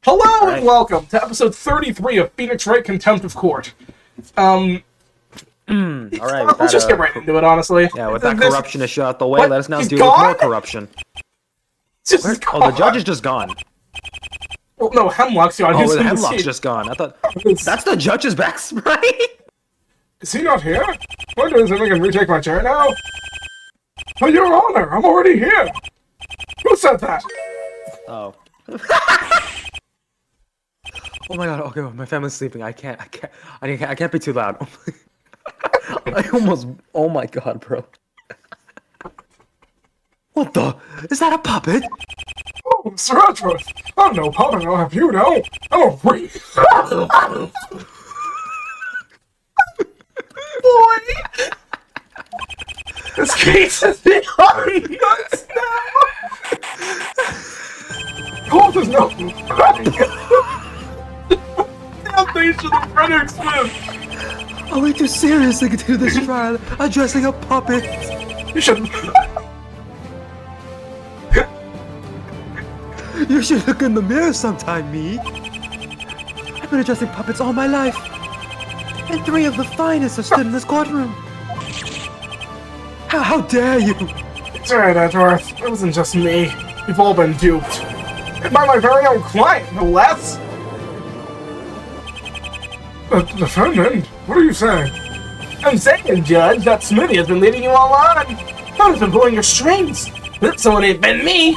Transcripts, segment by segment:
Hello and welcome to episode 33 of Phoenixwright Contempt of Court. Alright, Let's just get right into it, honestly. Yeah, with that corruption issue out the way, What? let us now He's deal gone? with more corruption. Oh, the judge is just gone. Well, no, Hemlock's gone. Oh, the Hemlock's just gone. I thought... That's the judge's back spray? Is he not here? What, does I can retake my chair now? Oh, Your Honor, I'm already here! Who said that? Oh. Oh my god, okay, my family's sleeping. I can't be too loud. I almost... Oh my god, bro. What the? Is that a puppet? Oh, Sir Edgeworth! I'm no puppet, I'll have you know! I'm a freak! Boy! This case is behind us now! Oh, there's no... Damnation of Frederick Smith! Are we too serious to continue this trial addressing a puppet? You should... You should look in the mirror sometime, me. I've been addressing puppets all my life. And 3 of the finest have stood in this courtroom. How dare you? It's alright, Edgeworth. It wasn't just me. We've all been duped. And by my very own client, no less. Defendant? What are you saying? I'm saying, Judge, that Smithy has been leading you all on. He's been pulling your strings. But someone ain't been me.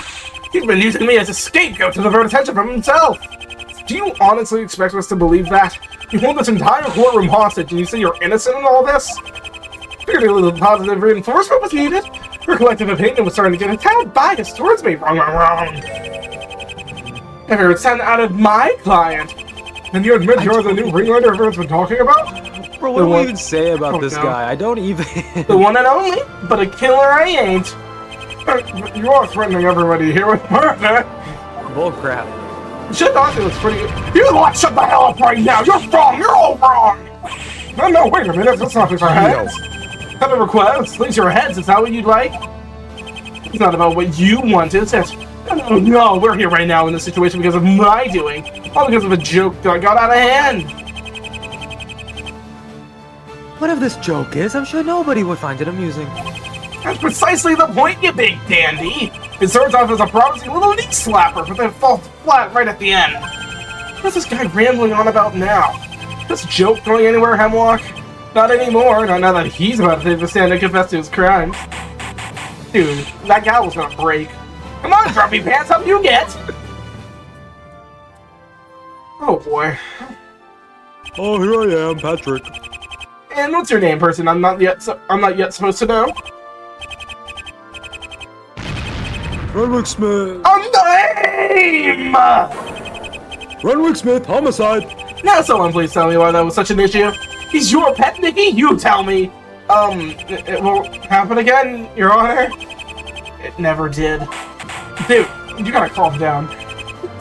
He's been using me as a scapegoat to divert attention from himself. Do you honestly expect us to believe that? You hold this entire courtroom hostage and you say you're innocent in all this? Clearly a little positive reinforcement was needed. Your collective opinion was starting to get a tad biased towards me. Wrong. If you would send out of my client, then you admit you're the new ringleader everyone's been talking about? Bro, what do we even say about this guy? I don't even... The one and only, but a killer I ain't. You are threatening everybody here with murder. Bullcrap. Shut the it was pretty good. You lot shut the hell up right now! You're wrong! You're all wrong! No, wait a minute, let's not fix our heads. Have a request, please your heads, is that what you'd like? It's not about what you want, is it? No, we're here right now in this situation because of my doing. All because of a joke that got out of hand. Whatever this joke is, I'm sure nobody would find it amusing. That's precisely the point, you big dandy! It starts off as a promising little knee slapper, but then falls flat right at the end. What's this guy rambling on about now? This joke going anywhere, Hemlock? Not anymore, not now that he's about to take the stand and confess to his crimes. Dude, that guy was gonna break. Come on, Grumpy Pants, up you get! Oh boy. Oh, here I am, Patrick. And what's your name, person? I'm not yet supposed to know. Renwick Smith. A name! Renwick Smith, homicide. Now someone please tell me why that was such an issue. He's your pet, Nicky? You tell me. It won't happen again, Your Honor? It never did. Dude, you gotta calm down.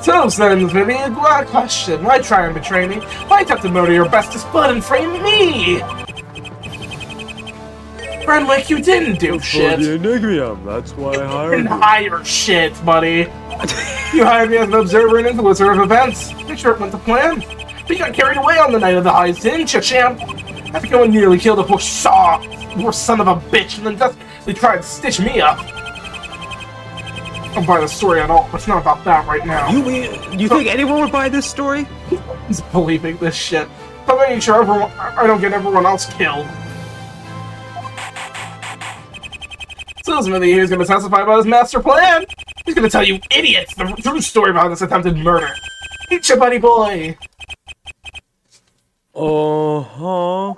So, then, maybe a question. Why try and betray me? Why attempt to murder your bestest bud and frame me? Renwick, you didn't do shit. For the Enigmium, that's why I hired you. You didn't hire shit, buddy. You hired me as an observer and influencer of events. Make sure it went to plan. But you got carried away on the night of the heist, didn't you, champ? I think I would nearly kill the poor son of a bitch, and then desperately tried to stitch me up. I don't buy the story at all, but it's not about that right now. You think anyone would buy this story? He's believing this shit. I'm making sure I don't get everyone else killed. So Smithy here's gonna testify about his master plan. He's gonna tell you idiots the true story behind this attempted murder. Eat your buddy boy. Uh-huh.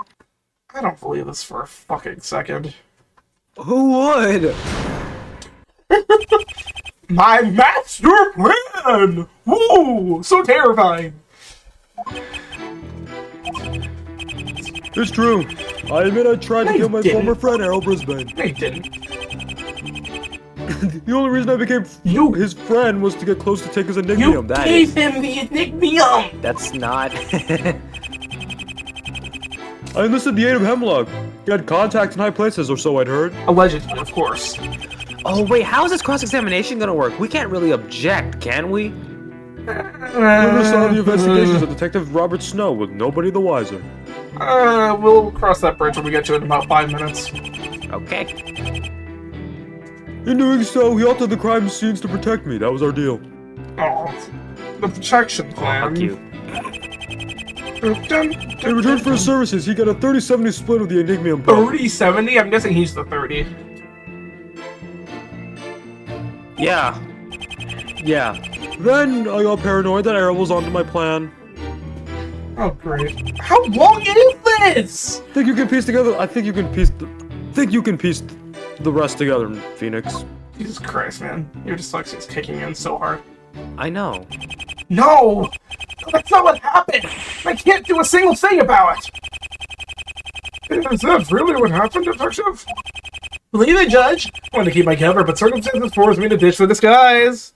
I don't believe this for a fucking second. Who would? My master plan! Woo! So terrifying! It's true. I admit I tried to kill my former friend Errol Brisbane. No, you didn't. The only reason I became his friend was to get close to take his Enigmium. You gave him the Enigmium! That's not... I enlisted the aid of Hemlock. He had contacts in high places, or so I'd heard. Allegedly, of course. Oh wait, how is this cross-examination gonna work? We can't really object, can we? Whoever saw the investigations of Detective Robert Snow with nobody the wiser. We'll cross that bridge when we get to it in about 5 minutes. Okay. In doing so, he altered the crime scenes to protect me. That was our deal. Oh, the protection plan. How cute. In return for his services, he got a 30-70 split of the Enigmium property. 30-70? I'm guessing he's the 30. Yeah. Then I got paranoid that Errol was onto my plan. Oh, great. How long is this? I think you can piece the rest together, Phoenix. Jesus Christ, man. Your dyslexia's kicking in so hard. I know. No! That's not what happened! I can't do a single thing about it! Is that really what happened, Detective? Believe it, Judge! I wanted to keep my cover, but circumstances forced me to ditch the disguise.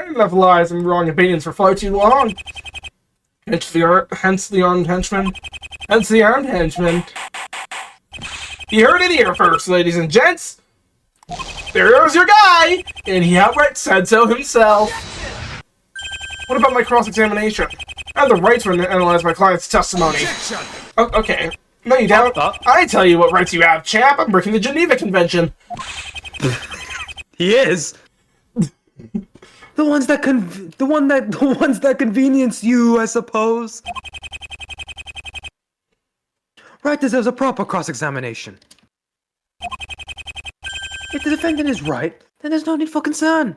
Enough lies and wrong opinions for far too long. Hence the armed henchman. Hence the armed henchman. You heard it here first, ladies and gents! There's your guy! And he outright said so himself. What about my cross-examination? I have the right to analyze my client's testimony. Oh, okay. No, you don't. I tell you what rights you have, champ. I'm breaking the Geneva Convention. He is. The ones that convenience you, I suppose. Right deserves a proper cross-examination. If the defendant is right, then there's no need for concern.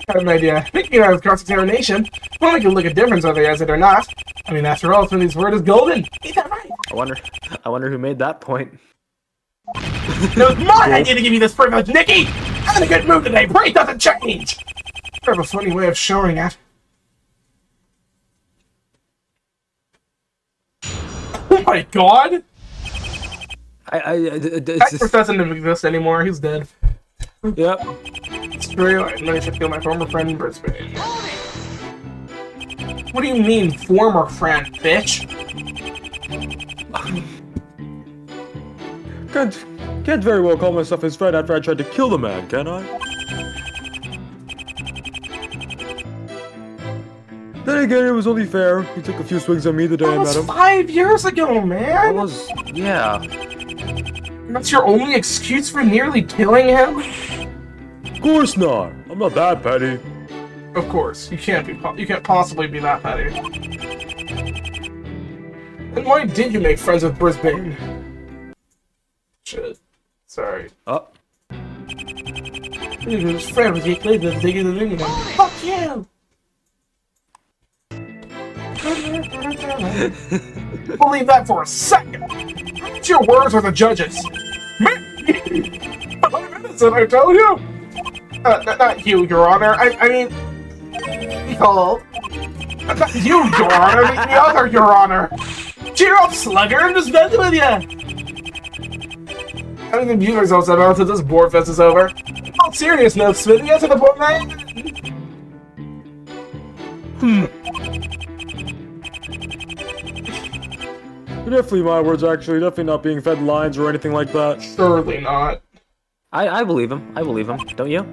I have an idea. Thinking of cross-examination, won't make a look at difference whether he has it or not. I mean, after all, Smithy's word is golden. Ain't that right? I wonder who made that point. It was my idea to give you this privilege, Nikki! I'm in a good mood today. Pray it doesn't change! I have a funny way of showing it. Oh my god! Hector doesn't exist anymore. He's dead. Yep. It's very late. I should kill my former friend in Brisbane. What do you mean, former friend, bitch? Can't very well call myself his friend after I tried to kill the man, can I? Then again, it was only fair. He took a few swings at me the day I met him. 5 years ago, man! Yeah. That's your only excuse for nearly killing him? Of course not. I'm not that petty. Of course, you can't possibly be that petty. Then why did you make friends with Brisbane? Shit. Sorry. Oh. He was friends with you. Fuck you! Believe that for a second! It's your words or the judges? Me? I'm innocent, I tell you! Not you, Your Honor. I mean... Behold. Not you, Your Honor. The other Your Honor. Cheer up, slugger. I'm just messing with you. I don't think you results that until this board fest is over. On serious note, Smithy, answer the point, man. Definitely my words, actually. Definitely not being fed lines or anything like that. Surely not. I believe him. I believe him. Don't you?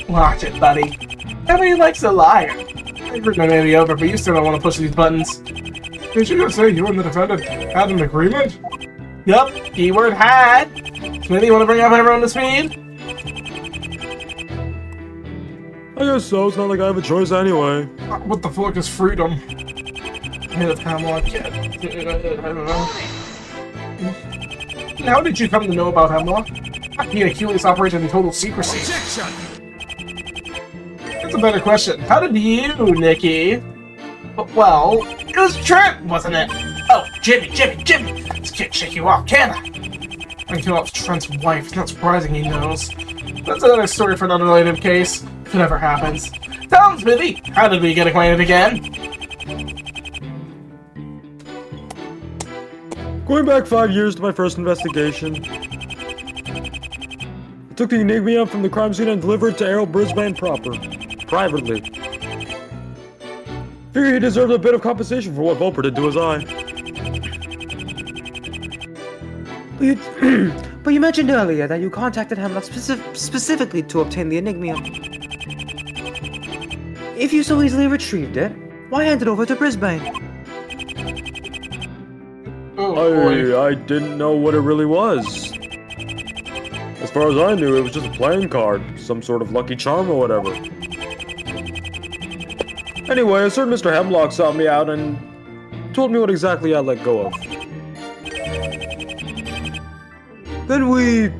Watch it, buddy. Everybody likes a liar. I heard my may be over, but you still don't want to push these buttons. Did you just say you and the defendant had an agreement? Yup, keyword had. Smithy, you want to bring up everyone to speed? I guess so. It's not like I have a choice anyway. What the fuck is freedom? Head of Hemlock, kid. I don't know. How did you come to know about Hemlock? He and Achilles operated in total secrecy. That's a better question. How did you, Nikki? Well, it was Trent, wasn't it? Oh, Jimmy! This can't shake you off, can I? I can kill off Trent's wife. It's not surprising he knows. That's another story for an unrelated case, if it ever happens. Tell him, Smithy! How did we get acquainted again? Going back 5 years to my first investigation. I took the Enigmium from the crime scene and delivered it to Errol Brisbane proper. Privately. Figured he deserved a bit of compensation for what Volper did to his eye. But you mentioned earlier that you contacted Hemlock specifically to obtain the Enigmium. If you so easily retrieved it, why hand it over to Brisbane? I didn't know what it really was. As far as I knew, it was just a playing card, some sort of lucky charm or whatever. Anyway, a certain Mr. Hemlock sought me out and told me what exactly I'd let go of. Then we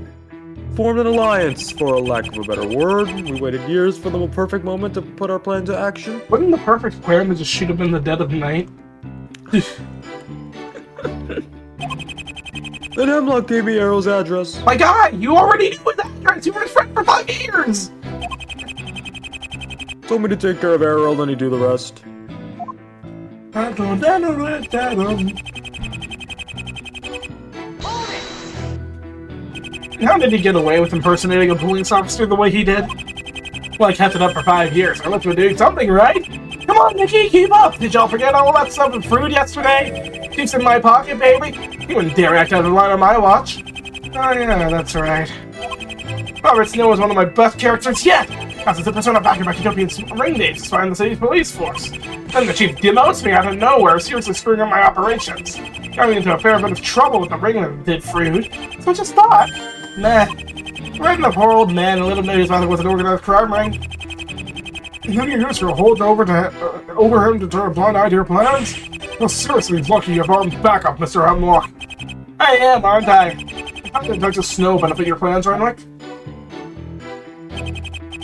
formed an alliance, for lack of a better word. We waited years for the perfect moment to put our plan into action. Wouldn't the perfect plan to just shoot him in the dead of night? Then Hemlock gave me Arrow's address. My guy, you already knew his address! You were his friend for 5 years! Told me to take care of Arrow, then he'd do the rest. How did he get away with impersonating a police officer the way he did? Well, I kept it up for 5 years. I must have been doing something right. Come on, Nikki, keep up! Did y'all forget all that stuff with fruit yesterday? Keeps in my pocket, baby. You wouldn't dare act out of line on my watch. Oh yeah, that's right. Robert Snow is one of my best characters yet! As a persona back in my Utopian ring days to find the city's police force. Then the chief demotes me out of nowhere, seriously screwing up my operations. Got me into a fair bit of trouble with the ring that did fruit. So I just thought, nah. Right in the poor old man and let him know his father was an organized crime ring. And then you used your hold over him to turn a blind eye to your plans? Well, seriously lucky you brought him back up, Mr. Hemlock. I am, aren't I? How did Dr. Snow benefit your plans, Renwick?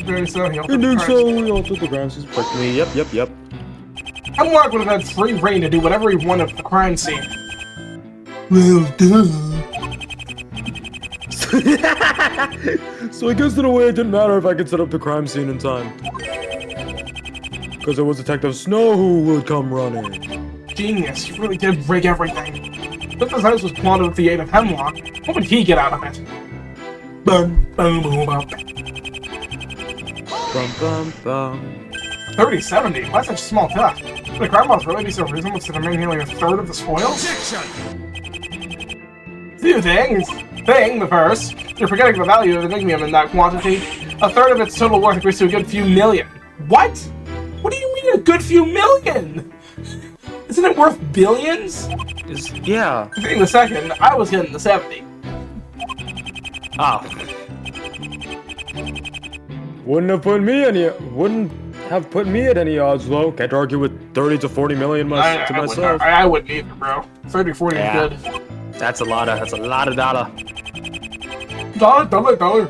Very so, he Indeed so, we altered the grounds quickly. Yep. Hemlock would have had free reign to do whatever he wanted at the crime scene. Well, duh. So I guess in a way it didn't matter if I could set up the crime scene in time. Because it was Detective Snow who would come running. Genius, you really did rig everything. But this house was plotted with the aid of Hemlock. What would he get out of it? Boom, boom, boom, boom. Bum bum bum. 30-70? Why such a small cut? Would the crime boss really be so reasonable to demand nearly a third of the spoils? Two things. The first, you're forgetting the value of the Enigmium in that quantity. A third of its total worth equates to a good few million. What? What do you mean a good few million? Isn't it worth billions? Yeah. Being the second, I was getting the 70. Oh. Wouldn't have put me at any odds, though. Can't argue with 30 to 40 million myself. I wouldn't either, bro. 30 to 40 is good. That's a lot of dollar. Dollar.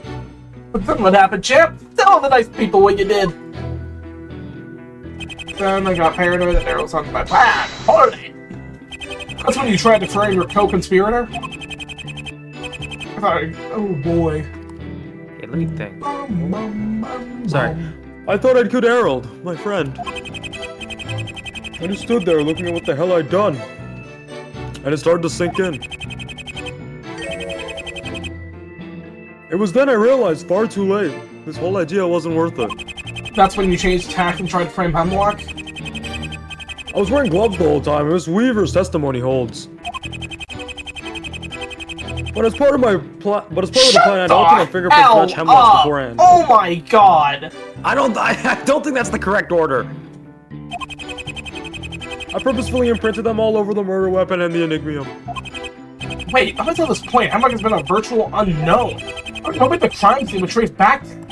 But then what happened, champ? Tell the nice people what you did. Then I got paranoid that Arrow was on my plan. Holiday. That's when you tried to frame your co-conspirator? I thought, oh boy. Hey, let me think. Sorry. I thought I'd killed Harold, my friend. I just stood there looking at what the hell I'd done. And it started to sink in. It was then I realized, far too late, this whole idea wasn't worth it. That's when you changed tack and tried to frame Hemlock? I was wearing gloves the whole time, Miss Weaver's testimony holds. But as part of the plan, I'd altered my fingerprint to match Hemlock's beforehand. Oh my god! I don't think that's the correct order. I purposefully imprinted them all over the murder weapon and the Enigmium. Wait, up until this point, Hemlock has been a virtual unknown. I was hoping the crime scene would trace back to him.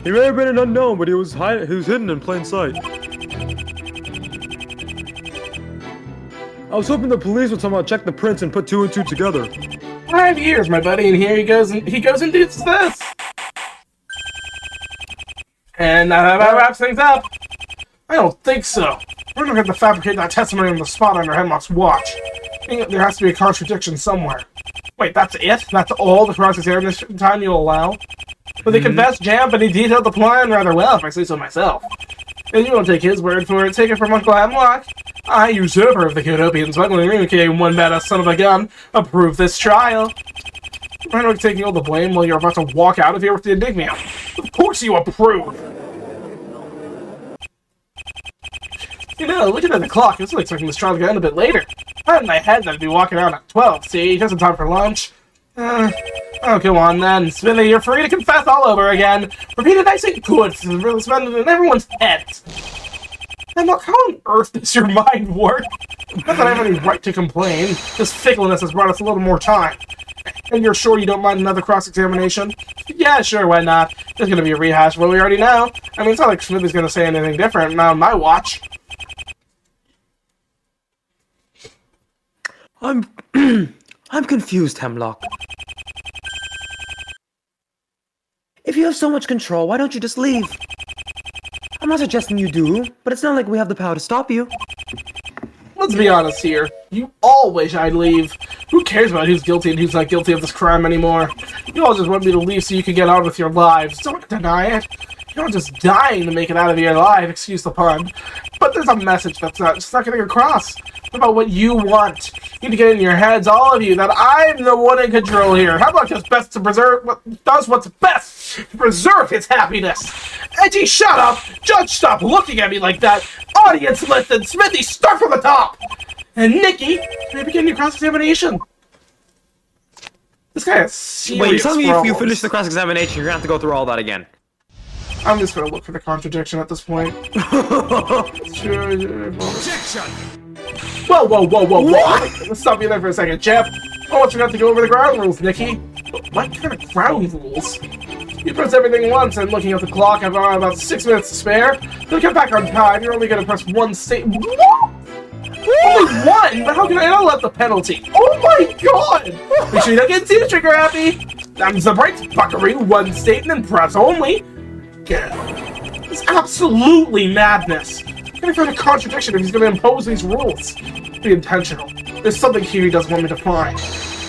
He may have been an unknown, but he was hidden in plain sight. I was hoping the police would somehow check the prints and put 2 and 2 together. 5 years, my buddy, and here he goes and does this. And that wraps things up. I don't think so. We're gonna have to fabricate that testimony on the spot under Hemlock's watch. There has to be a contradiction somewhere. Wait, that's it? That's all the cross-examination this time you'll allow? But they confessed, Jamp, and he detailed the plan rather well, if I say so myself. And you won't take his word for it, take it from Uncle Hemlock. I, usurper of the Utopian smuggling ring, aka one badass son of a gun, approve this trial. Renwick taking all the blame while you're about to walk out of here with the Enigmium. Of course you approve! You know, looking at the clock, I was expecting this trial to end a bit later. I had my head that I'd be walking around at 12, see? Just in time for lunch. Oh, go on then. Smithy, you're free to confess all over again. Repeat it nice and good, so it's really spending in everyone's heads. And look, how on earth does your mind work? Not that I have any right to complain. This fickleness has brought us a little more time. And you're sure you don't mind another cross-examination? Yeah, sure, why not? There's gonna be a rehash of what we already know. I mean, it's not like Smithy's gonna say anything different on my watch. I'm confused, Hemlock. If you have so much control, why don't you just leave? I'm not suggesting you do, but it's not like we have the power to stop you. Let's be honest here. You all wish I'd leave. Who cares about who's guilty and who's not guilty of this crime anymore? You all just want me to leave so you can get on with your lives. Don't deny it. You're not just dying to make it out of your life, excuse the pun. But there's a message that's just not getting across about what you want. You need to get in your heads, all of you, that I'm the one in control here. How about just best to preserve does what's best to preserve his happiness? Edgy, shut up! Judge, stop looking at me like that! Audience, listen! Smithy, start from the top! And Nikki, may begin your cross-examination. This guy has serious Wait, tell me if you problems. finish the cross-examination, you're gonna have to go through all that again. I'm just gonna look for the contradiction at this point. Objection! Whoa, whoa, whoa, whoa, whoa! Let's stop you there for a second, Jeff. I want you not to go over the ground rules, Nikki. What kind of ground rules? You press everything once, and looking at the clock, I've about 6 minutes to spare. So get back on time. You're only gonna press one state. What? Only one? But how can I not let the penalty? Oh my god! Make sure you don't get too trigger happy. Thumbs up right, buckaroo. One state and then press only. It's absolutely madness. I'm gonna find a contradiction if he's gonna impose these rules. Be intentional. There's something here he doesn't want me to find.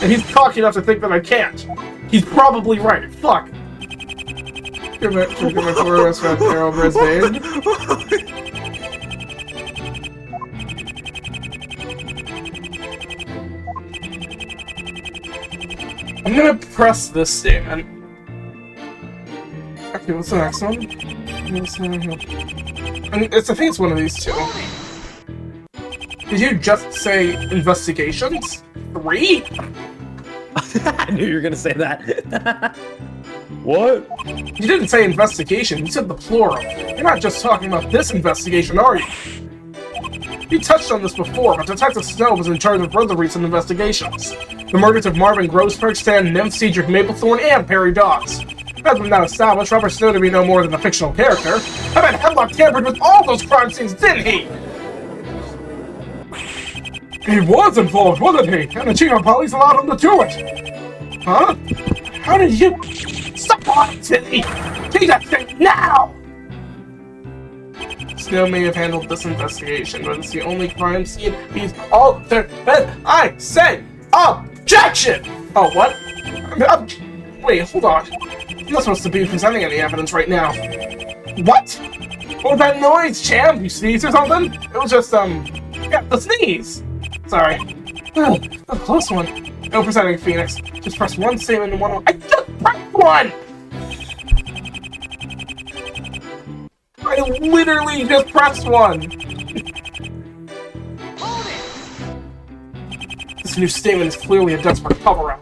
And he's cocky enough to think that I can't. He's probably right. Fuck. Give it my Taurus red arrow over his vein. I'm gonna press this statement. Okay, what's the next one? I think it's one of these two. Did you just say investigations? 3? I knew you were gonna say that. What? You didn't say investigation, you said the plural. You're not just talking about this investigation, are you? You touched on this before, but Detective Snow was in charge of other recent investigations. The murders of Marvin Grossberg, Stan Nymph, Cedric Maplethorne, and Perry Dawes. As we've now established, Robert Snow to be no more than a fictional character. I bet Hemlock tampered with all those crime scenes, didn't he? He was involved, wasn't he? And the chief of police allowed him to do it. Huh? How did you... Stop lying to me! Take that thing now! Snow may have handled this investigation, but it's the only crime scene he's altered. And I say objection! Oh, what? Wait, hold on. I'm not supposed to be presenting any evidence right now. What? What was that noise, champ? You sneezed or something? It was just, yeah, the sneeze! Sorry. Oh, a close one. No presenting, Phoenix. Just press one statement and one... I just pressed one! I literally just pressed one! This new statement is clearly a desperate cover-up.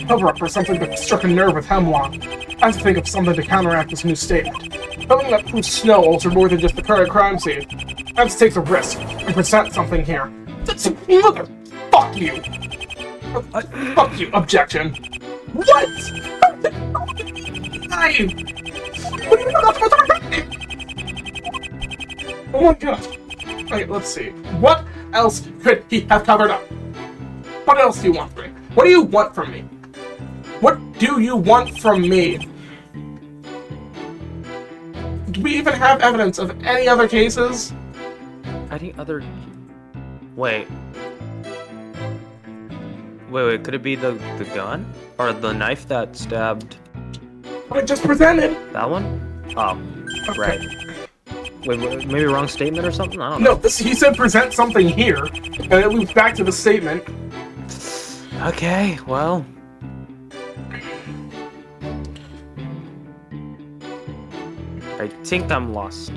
Cover-up for something that struck a nerve with Hemlock. I have to think of something to counteract this new statement. Something that proves Snow altered more than just the current crime scene. I have to take the risk and present something here. Mother... Fuck you! Fuck you, objection. What? Oh my god. Okay, let's see. What else could he have covered up? What else do you want from me? What do you want from me? What do you want from me? Do we even have evidence of any other cases? Any other... Wait. Wait, could it be the gun? Or the knife that stabbed... What I just presented? That one? Oh, Okay. right. Wait, maybe wrong statement or something? I don't know. No, he said present something here, and it loops back to the statement. Okay, well... I think I'm lost.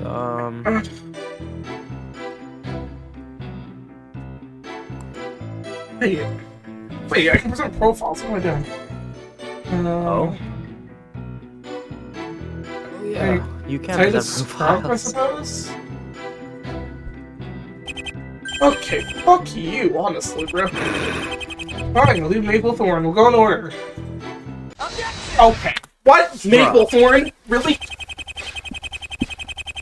Wait, I can present profiles. What am I doing? Oh? Yeah, you can present I profiles. suppose? Okay, fuck you, honestly, bro. Fine, I'll leave Maplethorn. We'll go in order. Okay. What? Maplethorn? Really?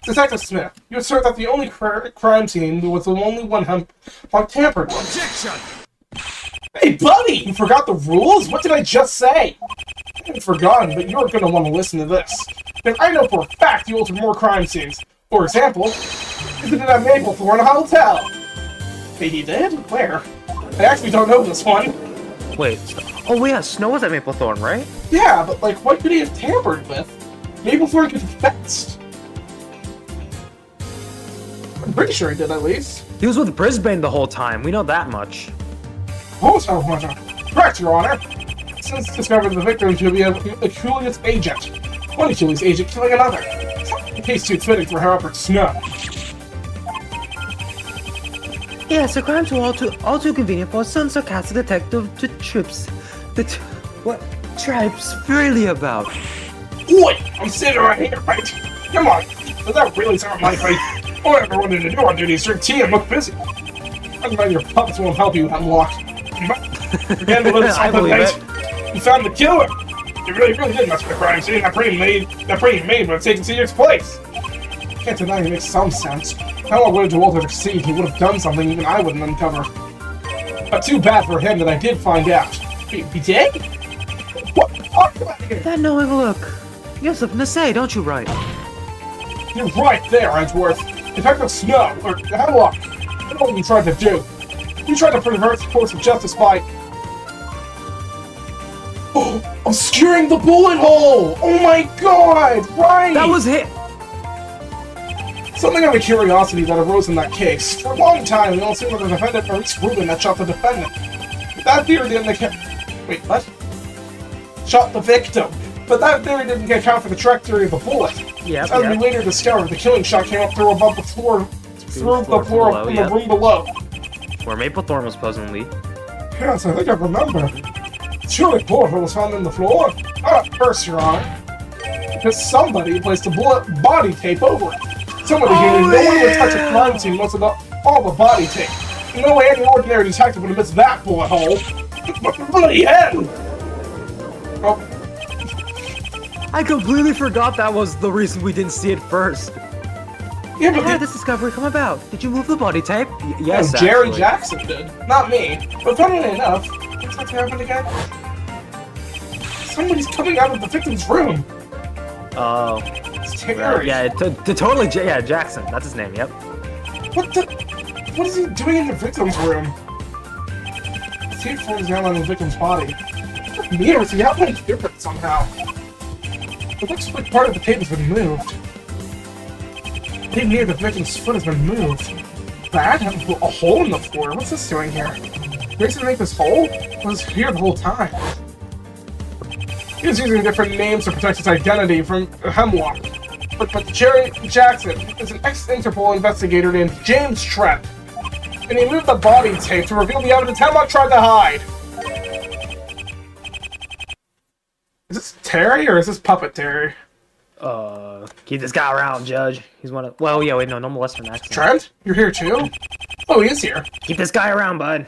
Detective Smith, you assert that the only crime scene was the only one Hemlock tampered with. Objection! Hey, buddy! You forgot the rules? What did I just say? I haven't forgotten, but you're gonna want to listen to this. Because I know for a fact you altered more crime scenes. For example, visited at Maplethorn Hotel. Hey, he did? Where? I actually don't know this one. Wait. Oh, yeah, Snow was at Maplethorn, right? Yeah, but like, what could he have tampered with? Maplethorn confessed. I'm pretty sure he did, at least. He was with Brisbane the whole time. We know that much. Also, correct, Your Honor. Since discovered the victim to be a Cooley's agent. One Cooley's agent killing another. The case too fitting for Herbert Snow. Yes, the crimes were all too convenient for some sarcastic detective to tripes freely about. Oi! I'm sitting right here, right? Come on, does that really sound like all I ever wanted to do on duty is drink tea and look busy? I'm glad your puppets won't help you, Hemlock. Again, to let I believe it. You found the killer! You really did mess with the crime scene. That pretty maid would have taken Cedar's place. Can't deny it makes some sense. How I wanted to Walter to succeed, he would have done something even I wouldn't uncover. But too bad for him that I did find out. He did? What? That knowing look. You have something to say, don't you, Wright? You're right there, Edgeworth. Detective Snow, or Hemlock, I know what you tried to do. You tried to pervert the course of justice by... Oh, obscuring the bullet hole! Oh my god! Right! That was it! Something of a curiosity that arose in that case. For a long time, we all assumed that the defendant was Rubin that shot the defendant. That theory didn't account... Wait, what? Shot the victim. But that theory didn't account for the trajectory of the bullet. Yep, As we later discovered, the killing shot came up through above the floor... Through the floor below, from yep. the room below. Where Maplethorn was supposedly. Yes, I think I remember. Surely portal was found in the floor. Not at first, Your Honor. Because somebody placed a bullet body tape over it. Somebody who knew no one would touch a crime scene most of all the body tape. No way any ordinary detective would have missed that bullet hole. Bloody hell! Oh, I completely forgot that was the reason we didn't see it first. yeah, but How did this discovery come about? Did you move the body tape? Yes, Jerry actually. Jackson did. Not me. But funnily enough, what's that happened again? Somebody's coming out of the victim's room. Oh. It's Terry. Yeah, totally, yeah, Jackson. That's his name, yep. What is he doing in the victim's room? The tape falls down on the victim's body. Mirrors, the outline's different somehow. It looks like part of the tape has been moved. The tape near the victim's foot has been moved. That? A hole in the floor? What's this doing here? Reason to make this hole? It was here the whole time. He was using different names to protect his identity from Hemlock. But Jerry Jackson is an ex-Interpol investigator named James Trent. And he moved the body tape to reveal the evidence Hemlock tried to hide. Is this Terry or is this Puppet Terry? Keep this guy around, Judge. He's one of... Well, yeah, wait, no Western accent. Trent? You're here too? Oh, he is here. Keep this guy around, bud.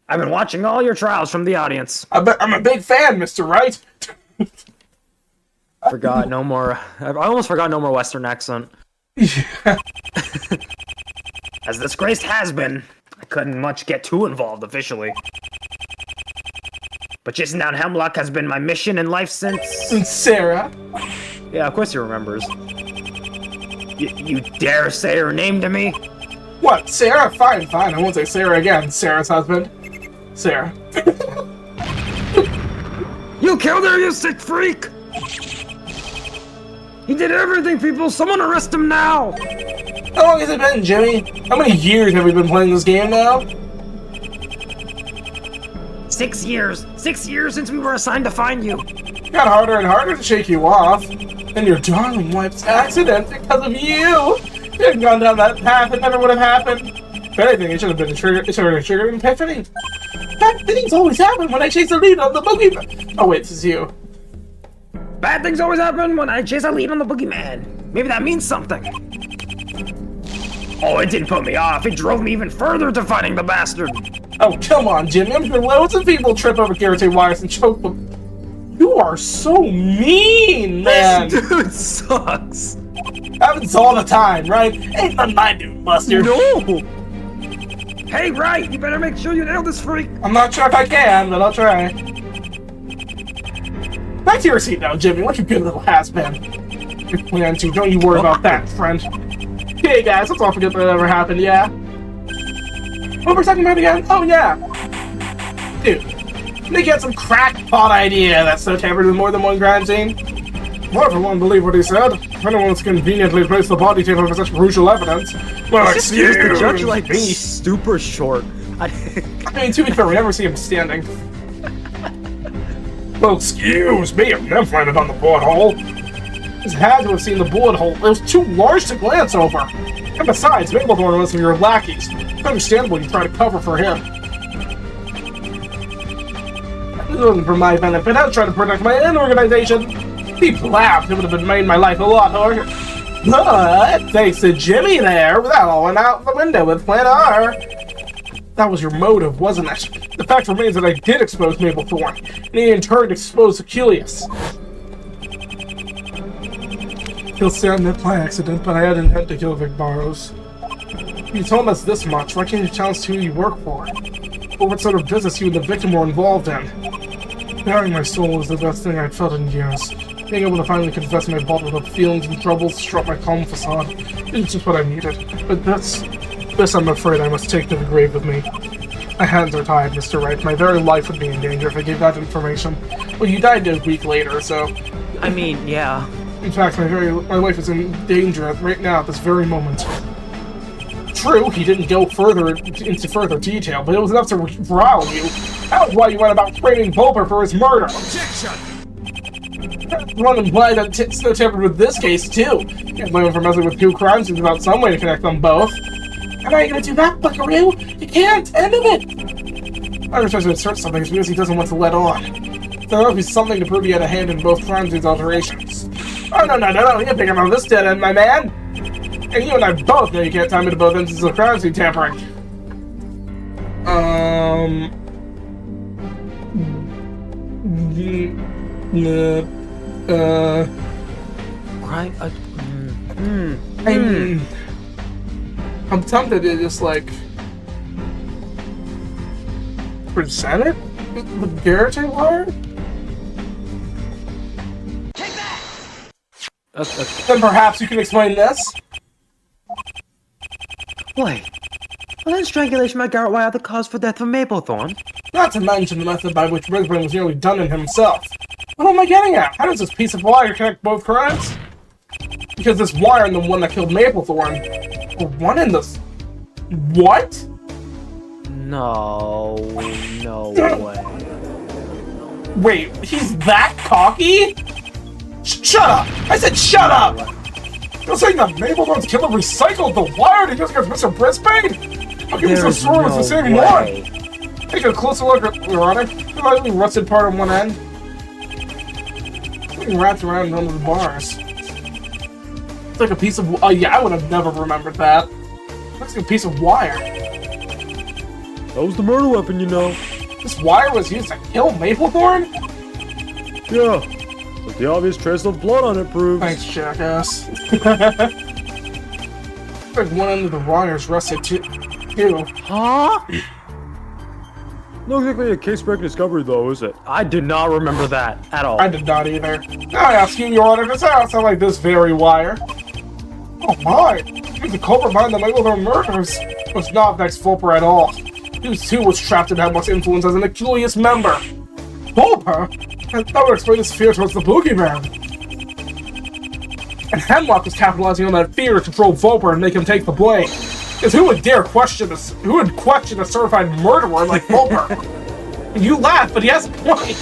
I've been watching all your trials from the audience. I'm a big fan, Mr. Wright. Forgot no more... I almost forgot no more Western accent. Yeah. As disgraced has been, I couldn't much get too involved officially. But chasing down Hemlock has been my mission in life since... And Sarah? Yeah, of course he remembers. You dare say her name to me? What, Sarah? Fine. I won't say Sarah again. Sarah's husband. Sarah. You killed her, you sick freak! He did everything, people! Someone arrest him now! How long has it been, Jimmy? How many years have we been playing this game now? 6 years! 6 years since we were assigned to find you! It got harder and harder to shake you off. And your darling wife's accident because of you! If you had gone down that path, it never would have happened. If anything, it should have been a trigger. It should have triggered an epiphany. Bad things always happen when I chase a lead on the boogeyman. Oh wait, this is you. Bad things always happen when I chase a lead on the boogeyman. Maybe that means something. Oh, it didn't put me off. It drove me even further to fighting the bastard. Oh, come on, Jimmy. I'm sure loads of people trip over guillotine wires and choke them. You are so mean, man. This dude sucks. Happens all the time, right? Ain't nothing I do, Buster. No. Hey, Wright, you better make sure you nail this freak. I'm not sure if I can, but I'll try. Back to your seat now, Jimmy. What you good little has-been. You're planning to. Don't you worry about that, friend. Hey, guys. Let's all forget that ever happened, yeah? What were we talking about again? Oh, yeah. Dude, they get some crackpot idea that's so tampered with more than one crime scene. Well, everyone believe what he said. If anyone's conveniently placed the body tape over such crucial evidence, well, excuse the judge like me. super short. I mean, to be fair, we never see him standing. Well, excuse me, I've never landed on the bullet hole. Just had to have seen the bullet hole. It was too large to glance over. And besides, Maplethorn was one of your lackeys. It's understandable you try to cover for him. It wasn't for my benefit. I was trying to protect my own organization. He blabbed. It would have made my life a lot harder. But thanks to Jimmy there, that all went out the window with Plan R. That was your motive, wasn't it? The fact remains that I did expose Maplethorn, and he in turn exposed Achilles. He'll say I met by accident, but I had intent to kill Vic Barrows. You told us this much, why can't you tell us who you work for? Or what sort of business you and the victim were involved in? Bearing my soul is the best thing I've felt in years. Being able to finally confess my bottled up feelings and troubles, strut my calm facade, is just what I needed. But this I'm afraid I must take to the grave with me. My hands are tied, Mr. Wright. My very life would be in danger if I gave that information. Well, you died a week later, so... I mean, yeah. In fact, my life is in danger right now, at this very moment. True, he didn't go into further detail, but it was enough to rile you. That was why you went about framing Volper for his murder. Objection! One implied that Snow tampered with this case, too. Can't blame him for messing with two crimes without some way to connect them both. How are you gonna do that, Buckaroo? You can't! End of it! I was trying to insert something because he doesn't want to let on. There must be something to prove he had a hand in both crimes and alterations. Oh, no, you're picking on this dead end, my man! And you and I both know you can't tie me to both instances of crime scene tampering. Right? I'm tempted to just, like... present it? With guillotine wire? Then perhaps you can explain this? Wait. Well, then strangulation by Garrett Wire the cause for death of Maplethorn? Not to mention the method by which Brisbane was nearly done in himself. What am I getting at? How does this piece of wire connect both crimes? Because this wire and the one that killed Maplethorn were one in this... What? No way. Wait, he's that cocky? Shut up! I said shut up! You're saying that Maplethorn's killer recycled the wire to just against Mr. Brisbane? How can you so sure it was the same one? Take a closer look at Your Honor. The lightly rusted part on one end. Being wrapped around one of the bars. It's like a piece of... Oh yeah, I would have never remembered that. Looks like a piece of wire. That was the murder weapon, you know. This wire was used to kill Maplethorn? Yeah. But the obvious trace of blood on it proves. Thanks, jackass. Like one end of the wires rusted too. Huh? Not exactly a case-breaking discovery, though, is it? I do not remember that at all. I did not either. I ask you, Your Honor, does that sound like this very wire? Oh my! The culprit behind the Maplethorn murders was not Vex Volper at all. He too was trapped in Hemlock's influence as an Achilles member. Volper? That would explain his fear towards the boogeyman. And Hemlock was capitalizing on that fear to control Volper and make him take the blame. Because who would dare question this? Who would question a certified murderer like Volper? You laugh, but he has a point.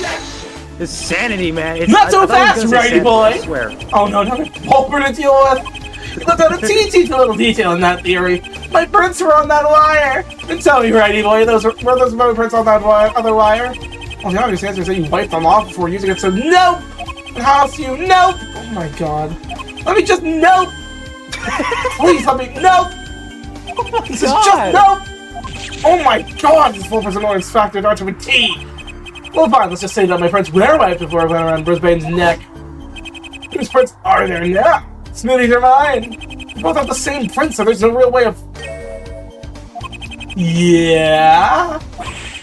His sanity, man. Not so fast, righty boy! I swear. Oh no, not Volper to deal with. Look at a teensy little detail in that theory. My prints were on that wire. And tell me, righty boy, were those my prints on that other wire? Well, the obvious answer is that you wiped them off before using it, so nope! House you, nope! Oh my god. Let me just, nope! Please let me, nope! This is just, nope! Oh my god, this 4% annoyance factor down to a T! Well fine, let's just say that my prints were wiped before I went around Brisbane's neck. Whose prints are there now? Smithy's are mine! We both have the same prints, so there's no real way of... Yeah?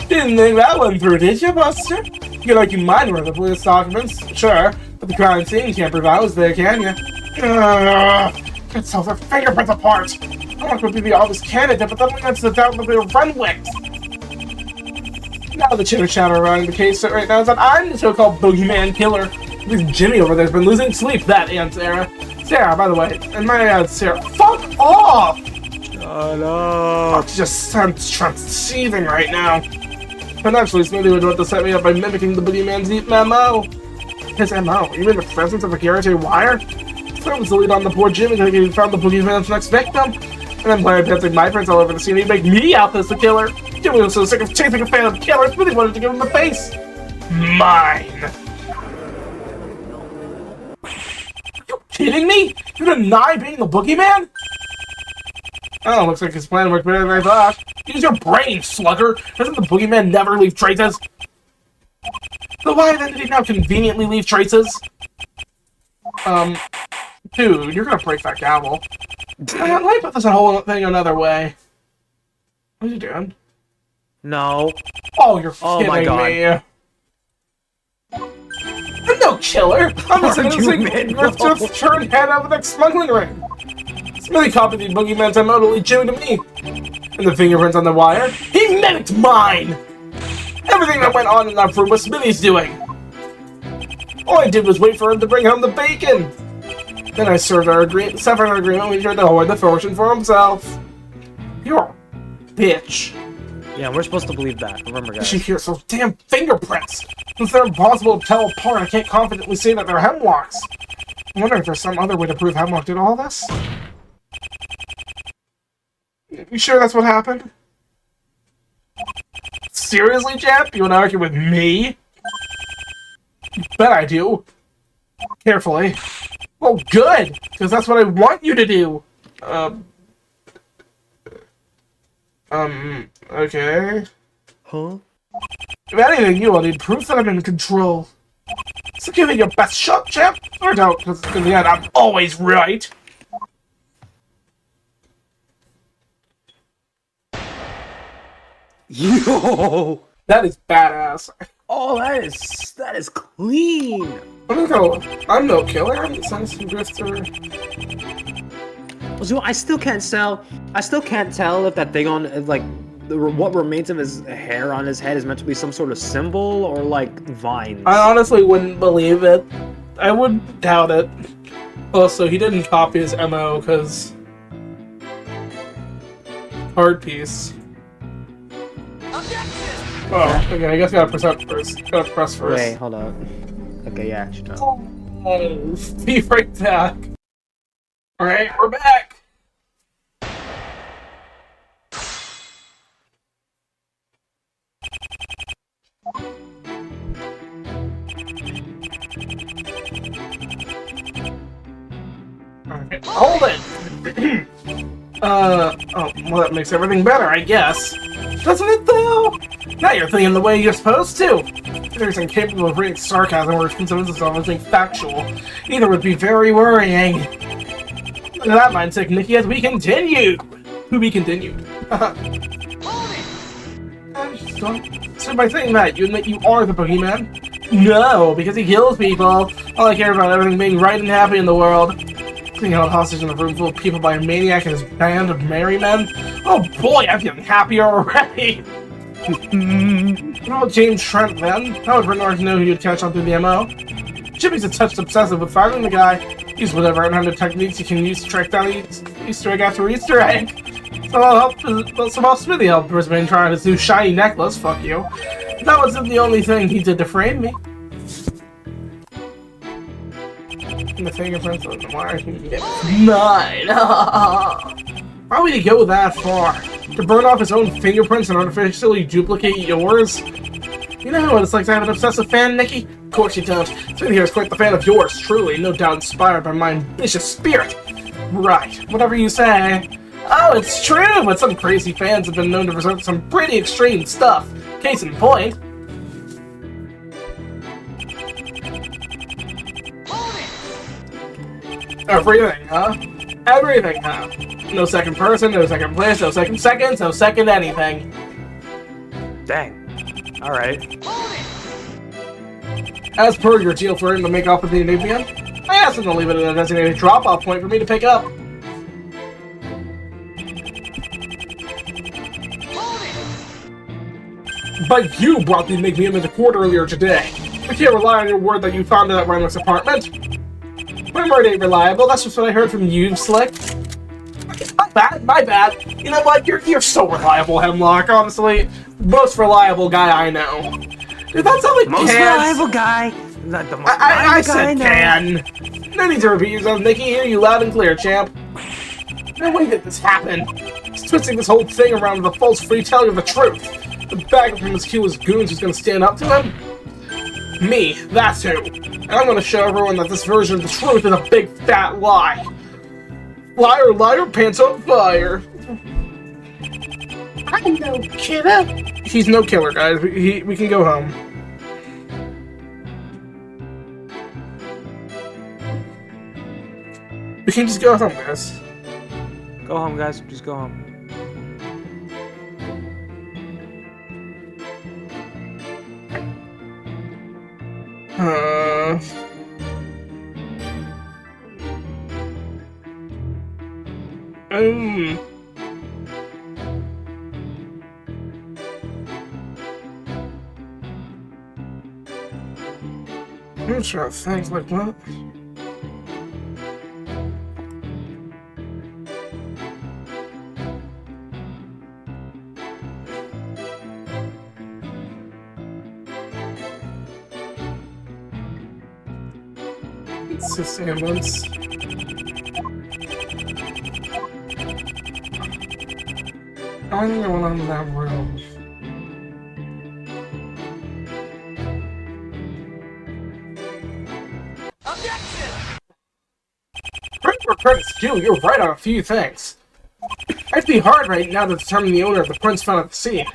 Didn't think that one through, did you, Buster? You like you mine were the police documents, sure, but the crime scene can't prove I was there, can you? Can't tell their fingerprints apart! I want to be the obvious candidate, but that leads to the doubt that they were Renwicks! Now the chitter-chatter around the case right now is that I'm the so-called boogeyman killer. This Jimmy over there's been losing sleep, that Aunt Sarah. Sarah, by the way, and my Aunt Sarah, fuck off! Shut up! I'm just seething right now. Potentially, Smithy would want to set me up by mimicking the boogeyman's MO. His MO? You mean the presence of a guaranteed wire? So I was the lead on the poor Jimmy until he found the boogeyman's next victim. And then by passing my prints all over the scene, he'd make me out as the killer. Jimmy was so sick of chasing a fan of killers, Smithy wanted to give him the face. Mine. Are you kidding me? You deny being the boogeyman? Oh, looks like his plan worked better than I thought. Use your brain, slugger! Doesn't the boogeyman never leave traces? So why then did he now conveniently leave traces? Dude, you're gonna break that gavel. Let me put this whole thing another way. What are you doing? No. Oh, you're Oh kidding my god. me. I'm no killer! I'm just innocent just turned head of the smuggling ring! Smithy copied the boogeyman's MO to lead Jimmy to me. And the fingerprints on the wire, he mimicked mine! Everything that went on in that room was Smithy's doing. All I did was wait for him to bring home the bacon. Then I severed our agreement when he tried to hoard the fortune for himself. You're a bitch. Yeah, we're supposed to believe that. Remember, guys. She hears those damn fingerprints. Since they're impossible to tell apart, I can't confidently say that they're Hemlocks. I wonder if there's some other way to prove Hemlock did all this. You sure that's what happened? Seriously, Jap? You want to argue with me? You bet I do. Carefully. Well, good, because that's what I want you to do. Okay. Huh? If anything, you will need proof that I'm in control. So give it your best shot, champ. Or don't, because in the end, I'm always right. Yo! That is badass. Oh, that is clean. I'm no killer. I'm the sensitive drifter. So I still can't tell. I still can't tell if that thing on like what remains of his hair on his head is meant to be some sort of symbol or like vines. I honestly wouldn't believe it. I would doubt it. Also, he didn't copy his MO because card piece. Oh, okay. I guess I gotta press up first. Gotta press first. Wait, hold on. Okay, yeah, actually. No. Oh, be right back. Alright, we're back. Alright, hold it! Oh, well that makes everything better, I guess. Doesn't it though? Now you're thinking the way you're supposed to. There's incapable of reading sarcasm or considers himself as being factual. Either would be very worrying. Look at that mindset, Nikki, as we continue! To be continued. So by saying that, you admit you are the boogeyman? No, because he kills people. All I care about everything being right and happy in the world. Being held hostage in a room full of people by a maniac and his band of merry men? Oh boy, I'm getting happier already! Well, James Trent then. How would Renard know who you'd catch on through the MO? Jimmy's a touch obsessive with finding the guy. Use whatever 800 techniques you can use to track down Easter egg after Easter egg. Somehow Smithy helped Brisbane try on his new shiny necklace, fuck you. That wasn't the only thing he did to frame me. And the fingerprints on the wire can get mine. Why would he go that far? To burn off his own fingerprints and artificially duplicate yours? You know what it's like to have an obsessive fan, Nikki? Of course you don't. Sitting here is quite the fan of yours, truly, no doubt inspired by my ambitious spirit. Right, whatever you say. Oh, it's true, but some crazy fans have been known to resort to some pretty extreme stuff. Case in point. Everything, huh? Everything, huh? No second person, no second place, no second seconds, no second anything. Dang. Alright. As per your deal for him to make off with the Enigma, I asked him to leave it at a designated drop-off point for me to pick up. But you brought the Enigma into court earlier today. We can't rely on your word that you found it at Hemlock's apartment. My word ain't reliable, that's just what I heard from you, Slick. My bad. You know what? You're so reliable, Hemlock, honestly. Most reliable guy I know. Dude, that sounds like Most reliable guy. Not the most reliable I said guy can. No need to repeat yourself, Nikki. Hear you loud and clear, champ. No way did this happen. He's twisting this whole thing around with a false retelling of the truth. The bag from his Q goons who's gonna stand up to him? Me, that's who. And I'm gonna show everyone that this version of the truth is a big fat lie. Liar, liar, pants on fire. I'm no killer. He's no killer, guys. We can go home. We can just go home, guys. Go home, guys. Just go home. I'm trying to think, like, what? It's just ambulance. I think I went on to that room. Credits you, you're right on a few things. It'd be hard right now to determine the owner of the prints found at the scene.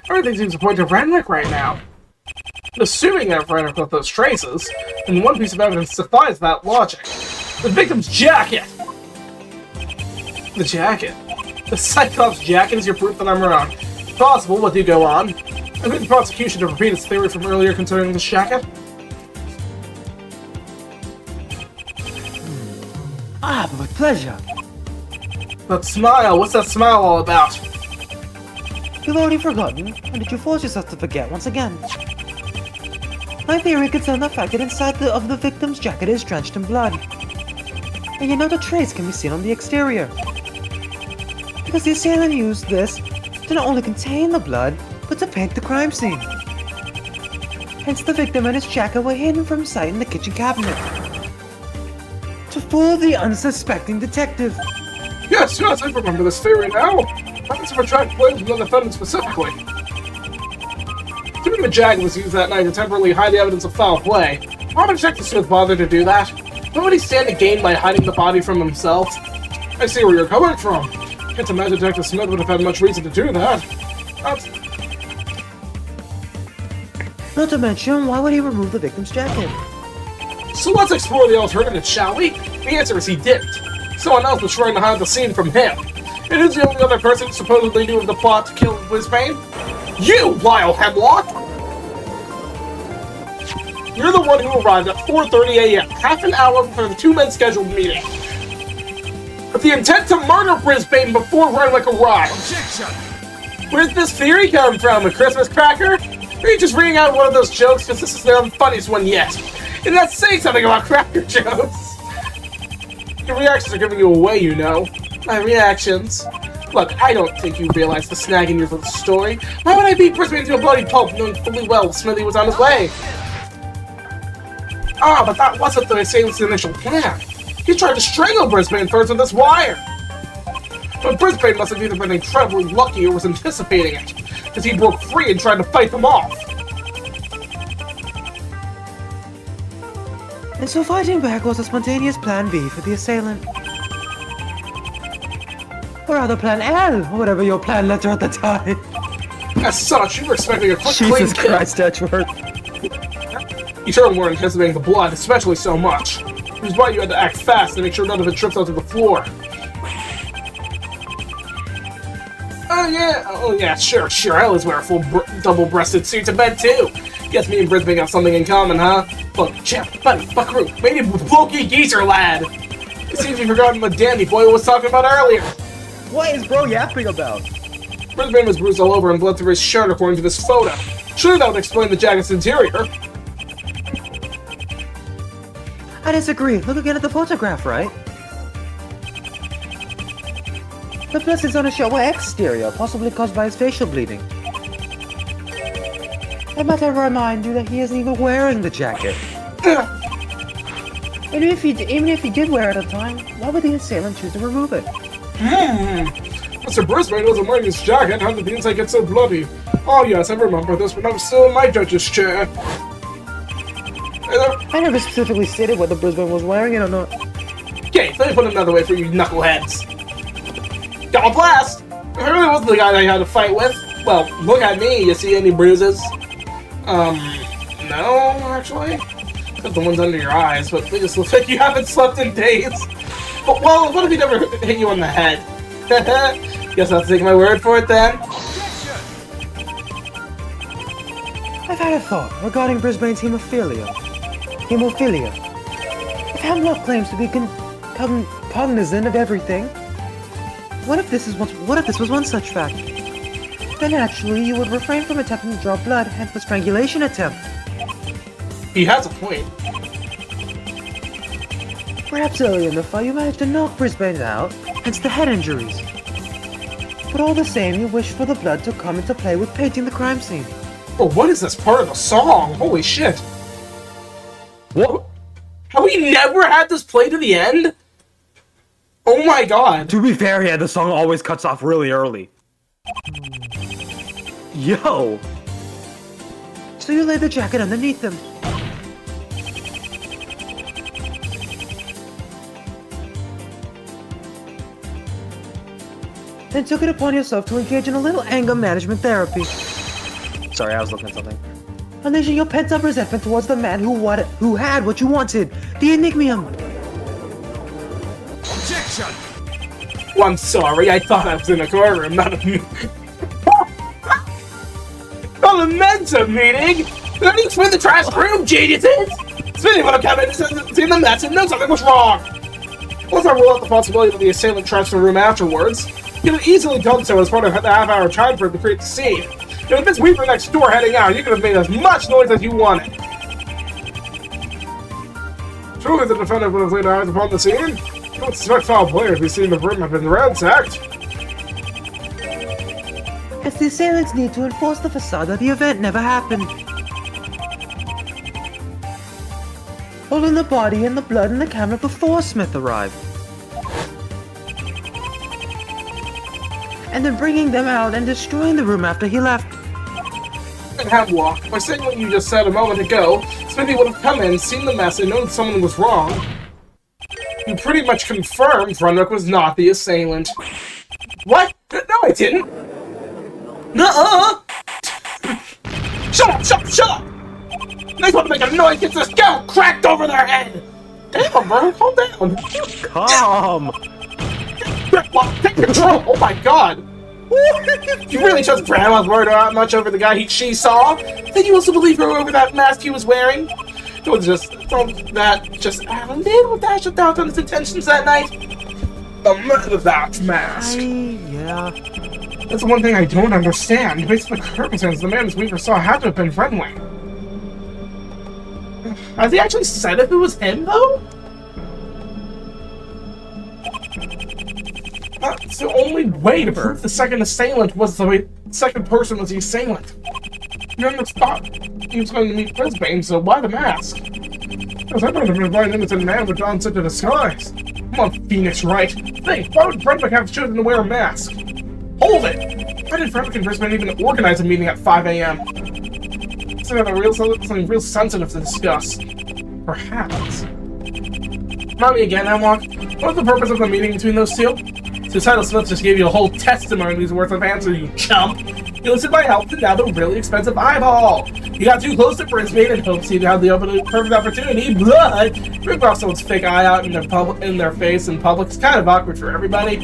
Everything seems to point to Renwick right now. Assuming that Renwick left those traces, then one piece of evidence defies that logic. The victim's jacket! The jacket? The Cyclops jacket is your proof that I'm wrong. Possible, but do go on. I think the prosecution to repeat its theory from earlier concerning this jacket. Ah, but with pleasure. That smile, what's that smile all about? You've already forgotten, or did you force yourself to forget once again? My theory concerns the fact that inside of the victim's jacket is drenched in blood. And you know the trace can be seen on the exterior. Because the assailant used this to not only contain the blood, but to paint the crime scene. Hence the victim and his jacket were hidden from sight in the kitchen cabinet. To fool the unsuspecting detective. Yes, I remember this theory now. Methods of attract blame from the defendant specifically. Given the jag was used that night to temporarily hide the evidence of foul play, why would Detective Smith bother to do that? What would he stand to gain by hiding the body from himself? I see where you're coming from. Can't imagine Detective Smith would have had much reason to do that. Not to mention, why would he remove the victim's jacket? So let's explore the alternative, shall we? The answer is he didn't. Someone else was trying to hide the scene from him. And who's the only other person who supposedly knew of the plot to kill Brisbane? You, Lyle Hemlock! You're the one who arrived at 4:30 a.m., half an hour before the two men scheduled meeting. With the intent to murder Brisbane before Renwick arrived. Objection! Where's this theory come from, a Christmas cracker? Or are you just reading out one of those jokes because this is the funniest one yet? And that's saying something about cracker jokes! Your reactions are giving you away, you know. My reactions? Look, I don't think you realize the snag in your little story. Why would I beat Brisbane to a bloody pulp knowing fully well Smithy was on his way? Ah, but that wasn't the assailant's initial plan. He tried to strangle Brisbane first with this wire. But Brisbane must have either been incredibly lucky or was anticipating it, because he broke free and tried to fight them off. And so fighting back was a spontaneous plan B for the assailant. Or rather plan L, or whatever your plan letter at the time. As such, you were expecting a quick, clean Jesus kill. Christ, Edgeworth. You certainly weren't anticipating the blood, especially so much. Which is why you had to act fast to make sure none of it trips onto the floor. Oh yeah, sure, I always wear a full double-breasted suit to bed too. Guess me and Brisbane have something in common, huh? Look, champ, buddy, buckaroo, maybe blokey geezer lad. It seems you've forgotten what Dandy Boy was talking about earlier. What is bro yapping about? Brisbane was bruised all over and bled through his shirt according to this photo. Surely that would explain the jacket's interior. I disagree. Look again at the photograph, right? The blood is on a shallow exterior, possibly caused by his facial bleeding. I better remind you that he isn't even wearing the jacket. And even if he did wear it at the time, why would the assailant choose to remove it? Mr. Brisbane wasn't wearing his jacket. How did the inside get so bloody? Oh yes, I remember this, but I'm still in my judge's chair. I never specifically stated whether Brisbane was wearing it or not. Okay, let me put it another way for you knuckleheads. Got a blast! I really wasn't the guy that I had to fight with. Well, look at me. You see any bruises? No, actually. Except the ones under your eyes, but they just look like you haven't slept in days. But, well, what if he never hit you on the head? Guess I'll have to take my word for it then. I've had a thought regarding Brisbane's hemophilia. If Hemlock claims to be cognizant of everything, what if this was one such fact? Then naturally you would refrain from attempting to draw blood, hence the strangulation attempt. He has a point. Perhaps early in the fight you managed to knock Brisbane out, hence the head injuries. But all the same, you wish for the blood to come into play with painting the crime scene. Oh, what is this part of the song? Holy shit. What? Have we never had this play to the end? Oh my god. To be fair, yeah, the song always cuts off really early. Yo! So you lay the jacket underneath them. Then took it upon yourself to engage in a little anger management therapy. Sorry, I was looking at something. Unleashing your pent-up resentment towards the man who had what you wanted, the enigmium. Objection! Well, I'm sorry, I thought I was in a courtroom, not a mensa meeting! Let me explain the trash room, geniuses! Smithy would have come in and seen the mess and knew something was wrong! Once I rule out the possibility that the assailant trashed the room afterwards, you could have easily done so as part of the half-hour time frame to create the scene. If Miss Weaver next door heading out, you could have made as much noise as you wanted. Surely the defendant would have laid eyes upon the scene? You would suspect foul play if you seen the room had been ransacked. As the assailants need to enforce the facade that the event never happened. Holding the body and the blood in the camera before Smith arrived. And then bringing them out and destroying the room after he left. And Hemlock, by saying what you just said a moment ago, Smithy would have come in, seen the mess, and known someone was wrong. You pretty much confirmed Frederick was not the assailant. What? No, I didn't. Nuh-uh! Shut up! They want to make a noise, get this gal cracked over their head! Damn, bro, calm down. Calm! Take control! Oh my god! You really just ran was worried that much over the guy she saw? Then you also believe her over that mask he was wearing? Don't just add a little dash of doubt on his intentions that night? That mask. Yeah. That's the one thing I don't understand. Based on the circumstances, the man Weaver saw had to have been friendly. Has he actually said if it was him, though? That's the only way to prove the second assailant was the second person was the assailant. You're in the spot he was going to meet Brisbane, so why the mask? Because I don't have been blind innocent man with on such a disguise. Come on, Phoenix Wright. Think, why would Frederick have chosen to wear a mask? Hold it! Why did Frederick and Brisbane even organize a meeting at 5 a.m.? Something real sensitive to discuss. Perhaps. Remind me again, Hemlock. What was the purpose of the meeting between those two? Suicidal Smith just gave you a whole testimony's worth of answer, you chump. You listened my help to now the really expensive eyeball. You got too close to Brisbane and hoped you'd have the perfect opportunity, but ripping off someone's fake eye out in their face in public is kind of awkward for everybody.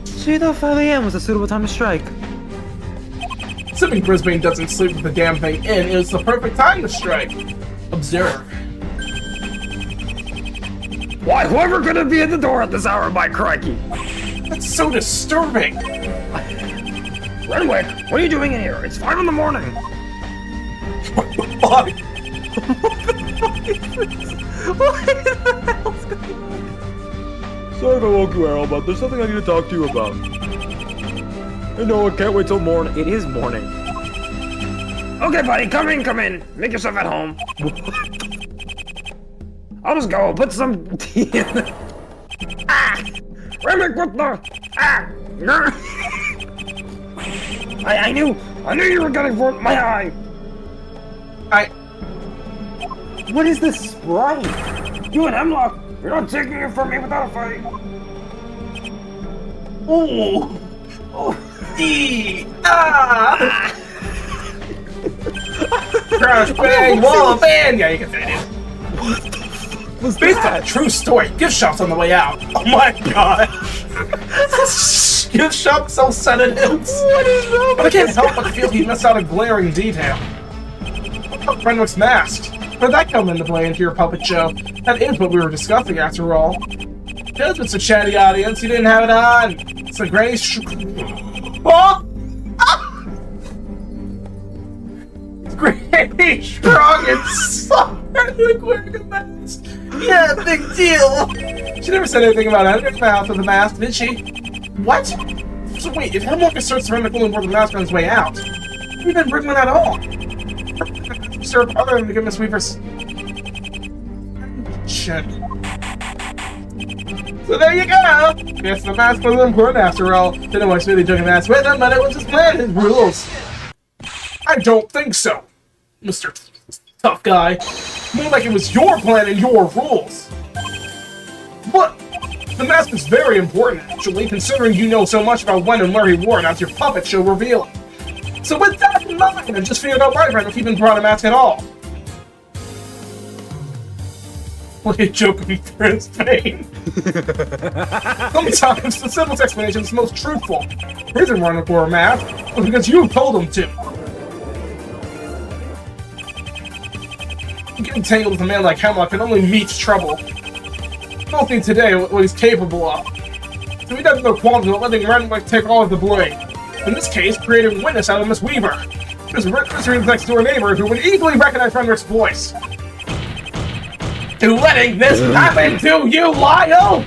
So you thought 5 a.m. was a suitable time to strike? Assuming Brisbane doesn't sleep with the damn thing in, it was the perfect time to strike. Observe. Why, whoever could be at the door at this hour, by crikey? That's so disturbing. Renwick, what are you doing in here? It's 5 in the morning. What the fuck? What the hell's going on? Sorry if I woke you, Errol, but there's something I need to talk to you about. I know, I can't wait till morning. It is morning. Okay, buddy, come in. Make yourself at home. I'll just go put some tea in the... Ah! Renwick, what the... Ah! I knew you were getting for my eye. What is this sprite? You and Hemlock, you're not taking it from me without a fight. Oh! Ah! Crash, bang, wall, bang! Yeah, you can say it. What the fuck was Based on that? a true story, gift shops on the way out. Oh my gosh! Gift shop sells sedatives. What is wrong But I with can't this help but guy? feel he missed out a glaring detail. What about Renwick's mask? Where did that come into play into your puppet show? That is what we were discussing after all. Because it's a chatty audience, you didn't have it on. It's a granny Oh! Ah! Granny strong and soft Renwick wearing a mask. Yeah, big deal. She never said anything about Henry's mouth with the mask, did she? What? So wait, if Hemlock asserts Renwick only wore the mask on his way out, we didn't bring one at all. Serve other than to give Miss Weaver's... Shit. So there you go! Guess the mask wasn't important after all. Didn't want Smithy took a mask with him, but it was his plan, his rules. I don't think so, Mr. Tough Guy. More like it was your plan and your rules. But the mask is very important, actually, considering you know so much about when and where he wore it as your puppet show revealed. So with that in mind, I just figured out why Renwick even brought a mask at all. What a joking for his pain. Sometimes the simplest explanation is the most truthful. The reason Renwick wore a mask was because you told him to. Getting tangled with a man like Hemlock can only meet trouble. I don't think today what he's capable of. So he doesn't know qualms about letting Renwick take all of the blame. In this case, creating a witness out of Miss Weaver. Miss Weaver's next door neighbor who would easily recognize Renwick's voice. To letting this happen to you, Lyle!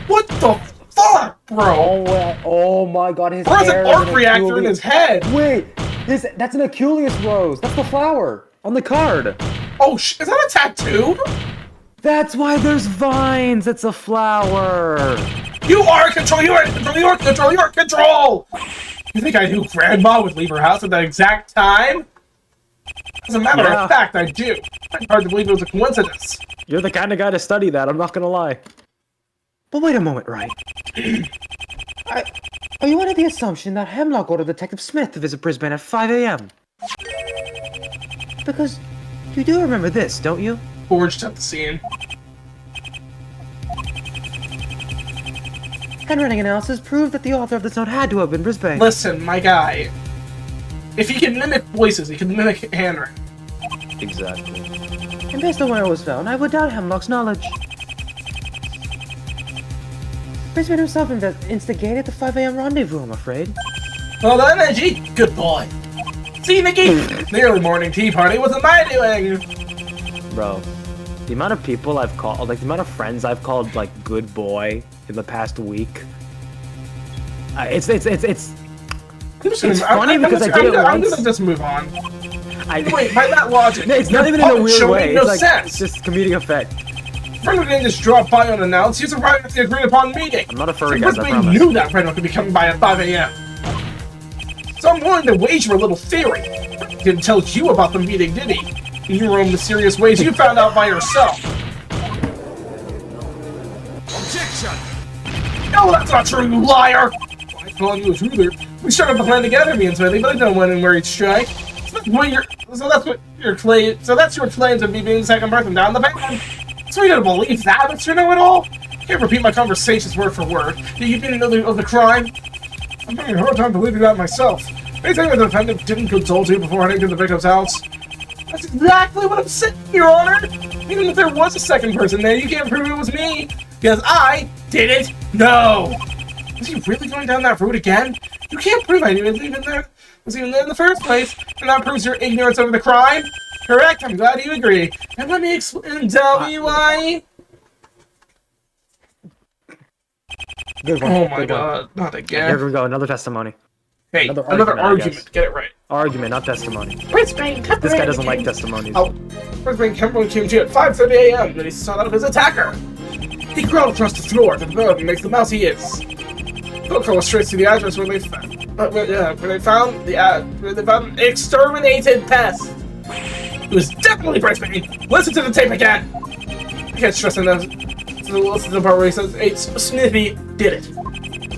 What the fuck, bro? Oh my god, his Where's hair an is arc reactor in his head? Wait, that's an Achilles rose. That's the flower on the card. Oh, is that a tattoo? That's why there's vines. It's a flower. You are in control! You are in control! You are in control! You are in control! You think I knew Grandma would leave her house at that exact time? As a matter of fact, I do. It's hard to believe it was a coincidence. You're the kind of guy to study that, I'm not gonna lie. But wait a moment, right? Are you under the assumption that Hemlock ordered Detective Smith to visit Brisbane at 5 a.m.? Because you do remember this, don't you? Forged at the scene. Handwriting analysis proved that the author of this note had to have been Brisbane. Listen, my guy. If he can mimic voices, he can mimic handwriting. Exactly. And based on where it was found, I would doubt Hemlock's knowledge. Brisbane himself instigated the 5 a.m. rendezvous, I'm afraid. Well done, Edgy. Good boy. See, Nikki? The early morning tea party wasn't my doing. Bro, the amount of people I've called, like the amount of friends I've called, like, good boy in the past week. It's funny because I did it I'm once. gonna just move on. I, Wait, by that logic, it's not your even in a punch weird showed way. no It's like sense. it's just comedic effect. Frederick didn't just drop by unannounced. He's arrived at the agreed upon meeting. I'm not a furry, Because guys, I we promise. knew that Frederick would be coming by at 5 a.m. So I'm willing to wager a little theory. He didn't tell you about the meeting, did he? In your own mysterious ways, you found out by yourself. Objection! No, that's not true, you liar! I told you a truther. We started the plan together, me and Smithy, but I don't win where each strike. So that's your claim to me being the second person down the band. So you don't believe that, but you know it all. Can't repeat my conversations word for word. Do you think of the crime? I'm having a hard time believing that myself. They think the defendant didn't consult you before heading to the victim's house. That's exactly what I'm saying, Your Honor! Even if there was a second person there, you can't prove it was me! Because I didn't know! Was he really going down that route again? You can't prove I was even there in the first place, and that proves your ignorance over the crime? Correct, I'm glad you agree. And let me tell you why. Good one. Oh my good god, one. not again. Here we go, another testimony. Hey, another another argument, I argument. guess. Get it right. Argument, not testimony. Brisbane, This guy doesn't like testimonies. Oh, Brisbane Kimberly came to at 5:30 a.m. when he saw that of his attacker. He crawled across the floor to the road and makes the mouse he is. He'll crawl straight to the address where they found an exterminated pest. It was definitely Brisbane. Listen to the tape again. I can't stress enough to listen to the part where he says it's Smithy did it.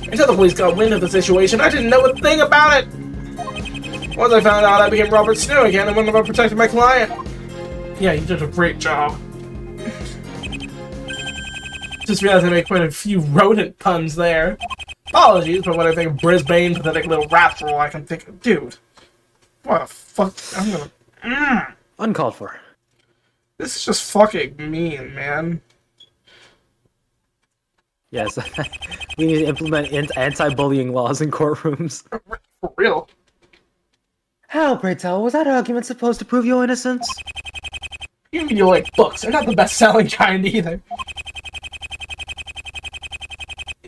Until the police got wind of the situation, I didn't know a thing about it. Once I found out, I became Robert Snow again and went about protecting my client. Yeah, you did a great job. Just realized I made quite a few rodent puns there. Apologies, but when I think of Brisbane, pathetic little rat roll, I can think of, dude, what a fuck, I'm gonna, Uncalled for. This is just fucking mean, man. Yes, we need to implement anti-bullying laws in courtrooms. For real. How, pray tell, was that argument supposed to prove your innocence? You mean you like books, they're not the best-selling kind either.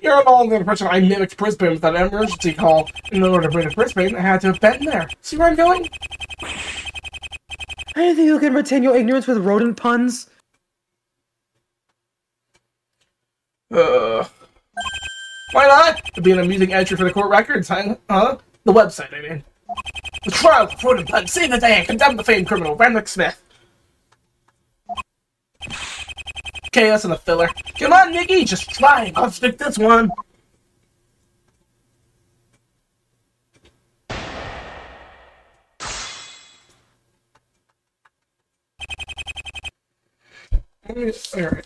You're an all the impression I mimicked Brisbane with that emergency call. In order to bring to Brisbane, I had to have been there. See where I'm going? I think you can retain your ignorance with rodent puns. Why not? It'd be an amusing entry for the court records, huh? The website, I mean. The trial of Ford and Punt saved the day and condemned the famed criminal, Hemlock Smith. Okay, that's enough filler. Come on, Nikki, just try and I'll stick this one. Alright.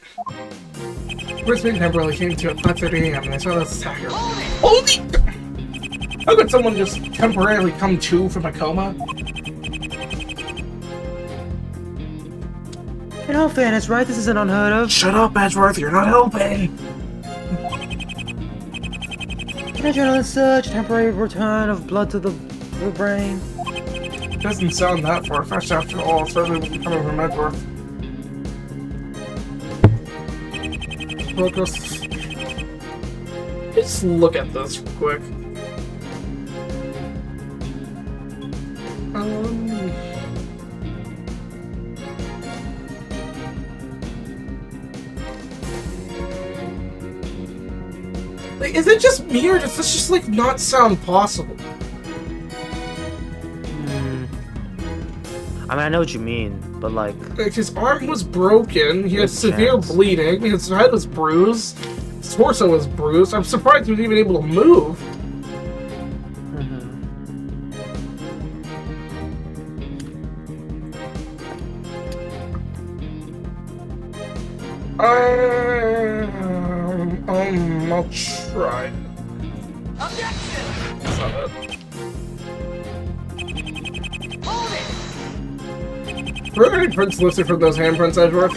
Brisbane temporarily came to at 5:30 a.m. and I saw this attacker. Holy! How could someone just temporarily come to from a coma? In all fairness, right, this isn't unheard of. Shut up, Edgeworth, you're not helping! In a journalist search, temporary return of blood to the brain. It doesn't sound that far-fetched after all, especially when coming from Edgeworth. Just look at this real quick. Like, is it just me, or does this just, like, not sound possible? I mean, I know what you mean, but like his arm was broken, he had Good severe chance. bleeding, his head was bruised, his torso was bruised. I'm surprised he was even able to move. I'll try. Objection! That's not it. Hold it! Were there any prints listed from those handprints, Edgeworth?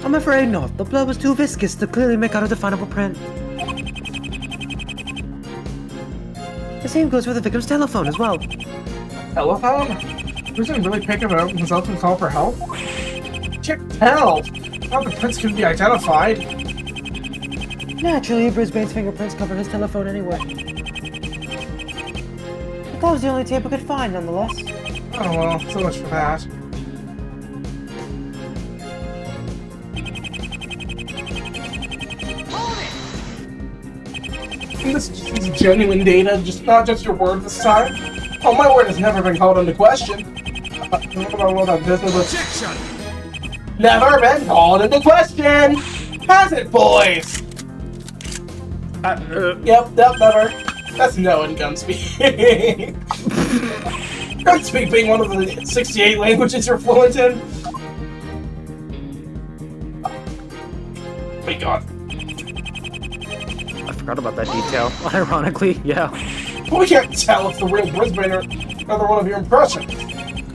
I'm afraid not. The blood was too viscous to clearly make out a definable print. The same goes for the victim's telephone as well. Telephone? Who's gonna really pick him up himself and call for help? Check hell! How the prints can be identified? Naturally, Brisbane's fingerprints covered his telephone anyway. But that was the only tape I could find, nonetheless. Oh well, so much for that. This is genuine data, just not just your word this time. Oh, my word has never been called into question. All that business with Objection! never been called into question. Has it, boys? Yep, never. That's no in Gunspeak. Gunspeak being one of the 68 languages you're fluent in. Oh my god. I forgot about that detail. Ironically, yeah. We can't tell if the real Brisbane or another one of your impressions.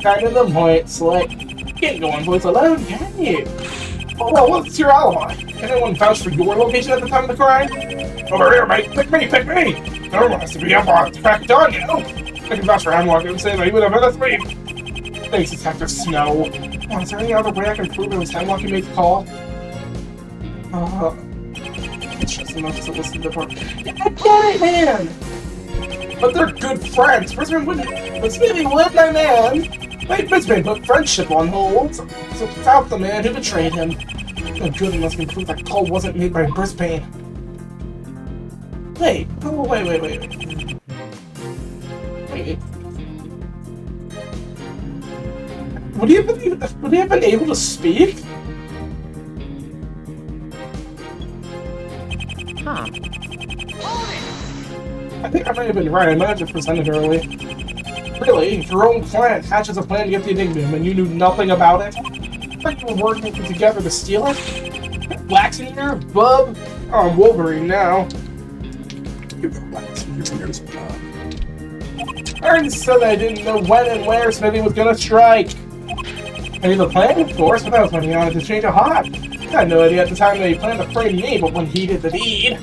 Kind of the point, Slick. You can't go on voice alone, can you? Oh, well, what's your alibi? Anyone vouch for your location at the time of the crime? Over here, mate. Pick me, pick me! Everyone has to be up on the crack of dawn, you know? I can vouch for Hemlock and say that he would have been asleep. Thanks, Detective Snow. Oh, is there any other way I can prove it was Hemlock who made the call? It's just enough to listen to the part. Yeah, I get it, man! But they're good friends. Brisbane wouldn't. But Smithy would, my man. Wait, Brisbane put friendship on hold. So without the man who betrayed him. No good unless we prove that call wasn't made by Brisbane. Wait. Oh, wait. Would he have been able to speak? Huh. I think I might have been right. I might have just presented early. Really? Your own clan hatches a plan to get the Enigma, and you knew nothing about it? I thought you were working together to steal it? Wax in here, bub? Oh, I'm Wolverine now. I already said I didn't know when and where Smithy was gonna strike. I knew the plan, of course, but I was planning on it to change a heart. I had no idea at the time that he planned to frame me, but when he did the deed...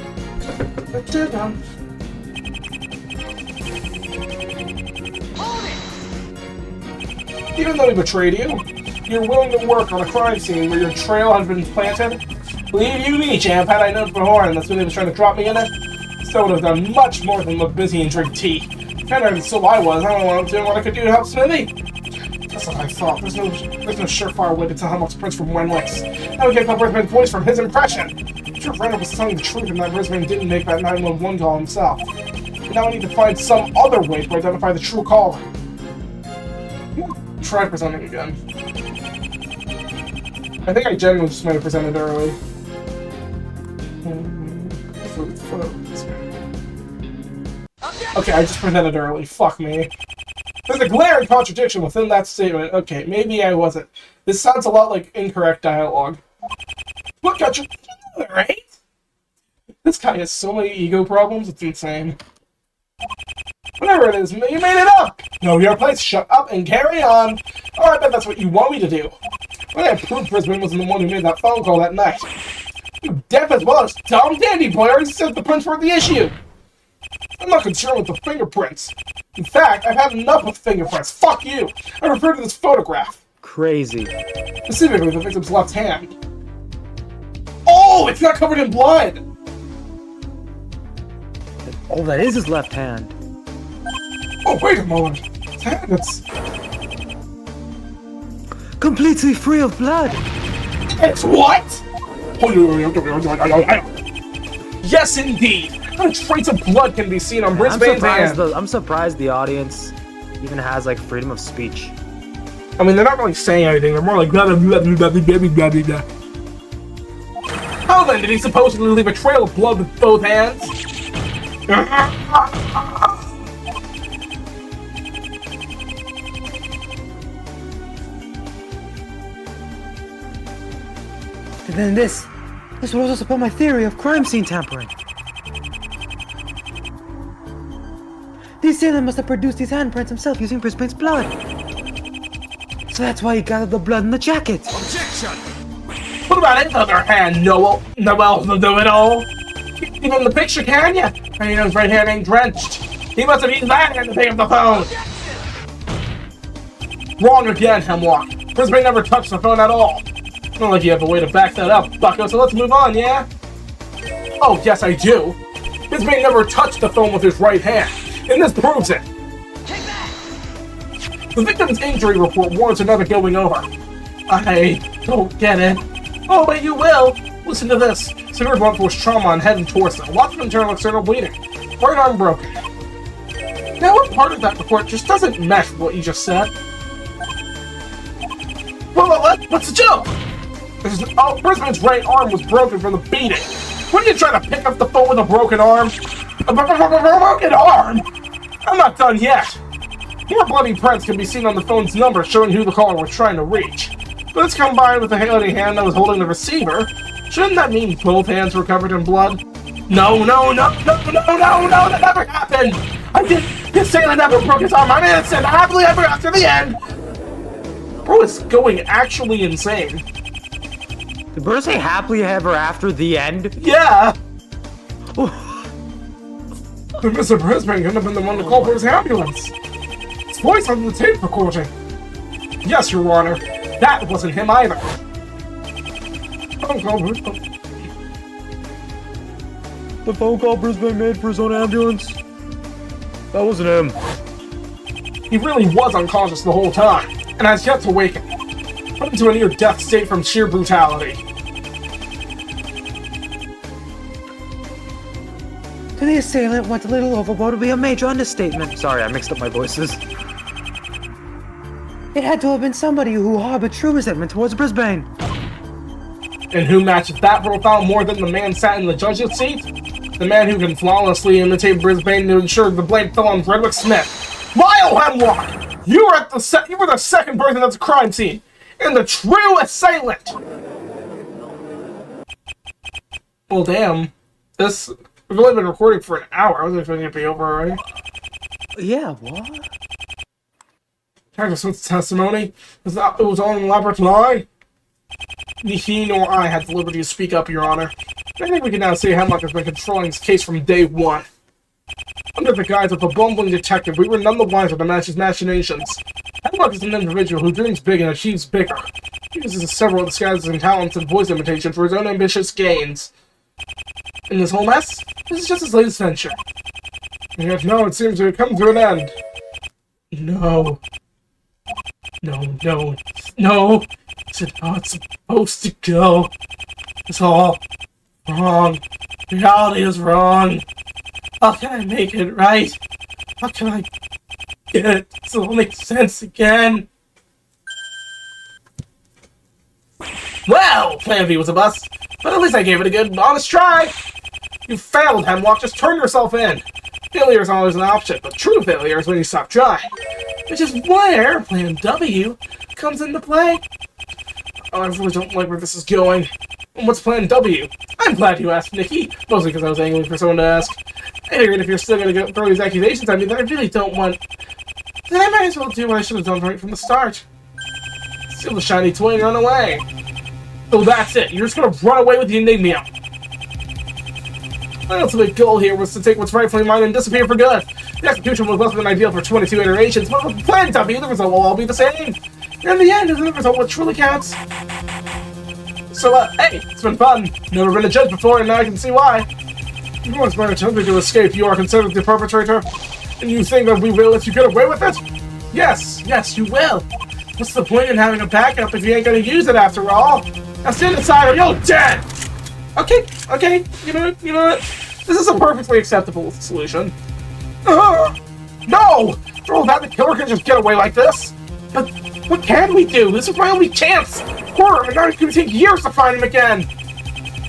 Even though he betrayed you, you're willing to work on a crime scene where your trail has been planted. Believe you me, champ, had I known beforehand that Smithy was trying to drop me in it, still would have done much more than look busy and drink tea. Kinda so I was, I don't want to do what I could do to help Smithy. That's what I thought. There's no surefire way to tell Hemlock's prints from Wenwick's. How we get the Brisbane's voice from his impression? I'm sure Randall was telling the truth and that Brisbane didn't make that 911 call himself. But now I need to find some other way to identify the true caller. Try presenting again. I think I genuinely just might have presented early. Okay, I just presented early. Fuck me. There's a glaring contradiction within that statement. Okay, maybe I wasn't. This sounds a lot like incorrect dialogue. What got you, right? This guy has so many ego problems, it's insane. Whatever it is, you made it up! Know your place, shut up and carry on! Oh, I bet that's what you want me to do. When I proved Brisbane wasn't the one who made that phone call that night. You deaf as well as dumb dandy boy already said the prints were the issue! I'm not concerned with the fingerprints. In fact, I've had enough with fingerprints. Fuck you! I refer to this photograph. Crazy. Specifically, the victim's left hand. Oh, it's not covered in blood! All that is his left hand. Oh, wait a moment. It's... Completely free of blood! It's what? Yes, indeed! How many traits of blood can be seen on Brisbane's hand? I'm surprised the audience even has, like, freedom of speech. I mean, they're not really saying anything. They're more like blah, blah, blah, blah, blah, blah, blah, blah, blah. How then did he supposedly leave a trail of blood with both hands? And then this would also support my theory of crime scene tampering. The assailant must have produced these handprints himself using Brisbane's blood. So that's why he gathered the blood in the jacket. Objection! What about his other hand, Noel? Noel will do it all. Even the picture, can ya? And he knows right hand ain't drenched. He must have used that hand to pick up the phone. Wrong again, Hemlock. Brisbane never touched the phone at all. Not like you have a way to back that up, bucko, so let's move on, yeah? Oh, yes, I do. Brisbane never touched the phone with his right hand, and this proves it. Take that! The victim's injury report warrants another going over. I don't get it. Oh, but you will. Listen to this. Severe blunt force trauma on head and torso. Lots of internal and external bleeding. Right arm broken. Now, what part of that report just doesn't mesh with what you just said? Well, what's the joke? Brisbane's right arm was broken from the beating. Wouldn't you try to pick up the phone with a broken arm? A broken arm? I'm not done yet. More bloody prints can be seen on the phone's number showing who the caller was trying to reach. But it's combined with the hand that was holding the receiver. Shouldn't that mean both hands were covered in blood? No, that never happened! This sailor never broke his arm. I'm innocent, happily ever after the end! Bro is going actually insane. Did Bert say happily ever after the end? Yeah! But Mr. Brisbane couldn't have been the one to call for his ambulance. His voice on the tape recording. Yes, Your Honor. That wasn't him either. The phone call Brisbane made for his own ambulance? That wasn't him. He really was unconscious the whole time, and has yet to waken. Put into a near-death state from sheer brutality. The assailant went a little overboard would be a major understatement. Sorry, I mixed up my voices. It had to have been somebody who harbored true resentment towards Brisbane. And who matches that profile more than the man sat in the judge's seat? The man who can flawlessly imitate Brisbane to ensure the blame fell on Frederick Smith. Lyle Hemlock! You were the second person at the crime scene, and the true assailant! Well, damn. We've only been recording for an hour. I was expecting it to be over already. Yeah, what? Character Smith's testimony it was all an elaborate lie. Neither he nor I had the liberty to speak up, Your Honor. I think we can now say Hemlock has been controlling his case from day one. Under the guise of a bumbling detective, we were none the wiser to match his machinations. Hemlock is an individual who dreams big and achieves bigger. He uses several disguises and talents and voice imitation for his own ambitious gains. In this whole mess, this is just his latest venture. And yet now it seems to have come to an end. No. This is how it's supposed to go. It's all wrong. Reality is wrong. How can I make it right? How can I get it so it'll make sense again? Well, Plan B was a bust, but at least I gave it a good, honest try. You failed, Hemlock. Just turn yourself in. Failure is always an option, but true failure is when you stop trying. Which is where Plan W comes into play. Oh, I really don't like where this is going. And what's Plan W? I'm glad you asked, Nikki. Mostly because I was angling for someone to ask. I figured if you're still going to throw these accusations at me, then I really don't want... Then I might as well do what I should have done right from the start. Steal the shiny toy and run away. So that's it. You're just going to run away with the Enigma. My ultimate goal here was to take what's rightfully mine and disappear for good. The execution was less than ideal for 22 iterations, but with Plan W, the result will all be the same. And in the end, isn't the result what truly counts? So, hey, it's been fun. Never been a judge before, and now I can see why. You once been attempting to escape, you are considered the perpetrator. And you think that we will let you get away with it? Yes, you will. What's the point in having a backup if you ain't gonna use it after all? Now stand aside or you're dead! Okay, you know what? This is a perfectly acceptable solution. No! For all that, the killer can just get away like this. But what can we do? This is my only chance! Horror, and now it's gonna take years to find him again!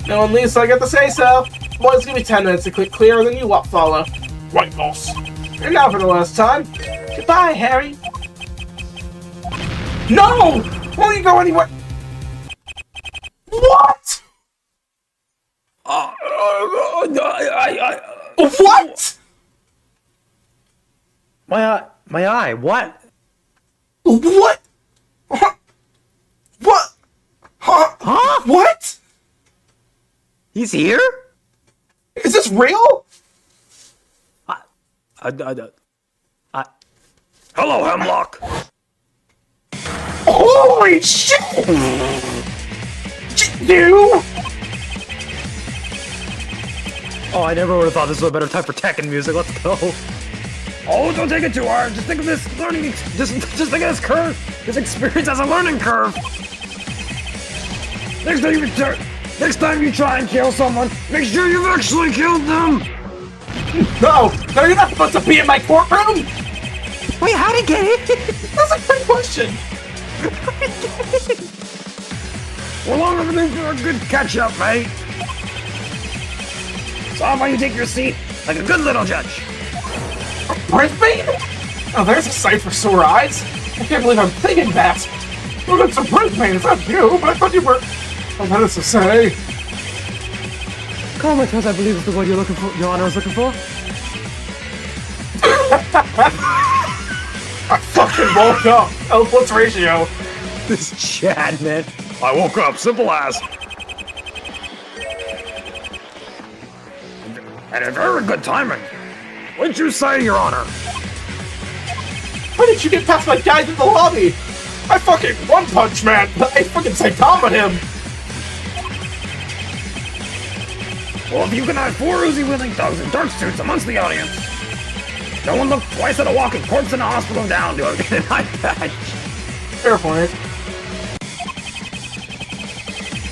No, at least I get to say so. Boys, give me 10 minutes to click clear, and then you up follow. Right, boss. And now for the last time. Goodbye, Harry. No! Won't you go anywhere? What? What? My eye, what? What? Huh? What? Huh? What? He's here? Is this real? Hello, Hemlock! Holy shit! You! Oh, I never would have thought this was a better time for Tekken music. Let's go. Oh, don't take it too hard. Just think of this learning. Just think of this curve. This experience as a learning curve. Next time you try and kill someone, make sure you've actually killed them. No, you're not supposed to be in my courtroom. Wait, how'd he get it? That's a great question. We're long overdue for a good catch-up, mate. So how about you take your seat like a good little judge? Brisbane? Oh, there's a sight for sore eyes. I can't believe I'm thinking that. Oh, that's a Brisbane. Is that you? But I thought you were... Oh, that is to say... Comatose, I believe, is the word you're looking for. Your Honor is looking for. I fucking woke up. What's ratio? This Chad, man. I woke up, simple as. And a very good timing. What'd you say, Your Honor? How did you get past my guys in the lobby? I fucking one-punch man. I fucking Saitama him. Well, if you can have 4 Uzi-wielding thugs in dark suits amongst the audience, no one looked twice at a walking corpse in a hospital down to get an eye patch. Fair point.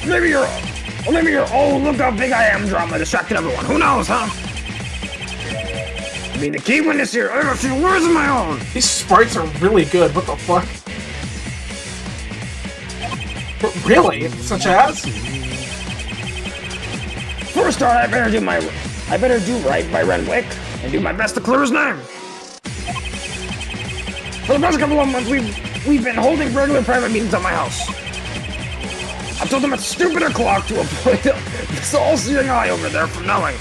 Maybe you're, oh, look how big I am drama distracted everyone. Who knows, huh? I mean, the key witness here, I have a few words of my own. These sprites are really good. What the fuck? But really? Such as? For a start, I better do right by Renwick and do my best to clear his name. For the past couple of months, we've been holding regular private meetings at my house. I told them it's stupid o'clock to avoid this all-seeing eye over there from knowing.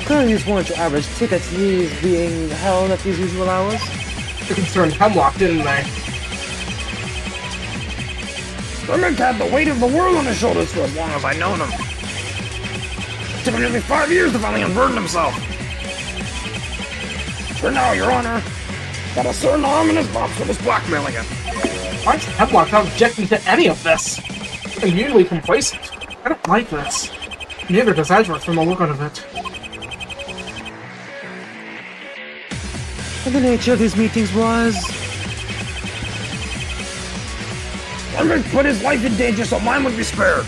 Clearly, these weren't your average tickets. These being held at these usual hours. They concerned Hemlock, didn't they? Renwick had the weight of the world on his shoulders for as long as I'd known him. It took him nearly 5 years to finally unburden himself. For now, Your Honor, got a certain arm in his box for this blackmailing him. Why is Hemlock not objecting to any of this? I'm usually complacent. I don't like this. Neither does Edward from the look of it. And the nature of these meetings was... Renwick put his life in danger so mine would be spared.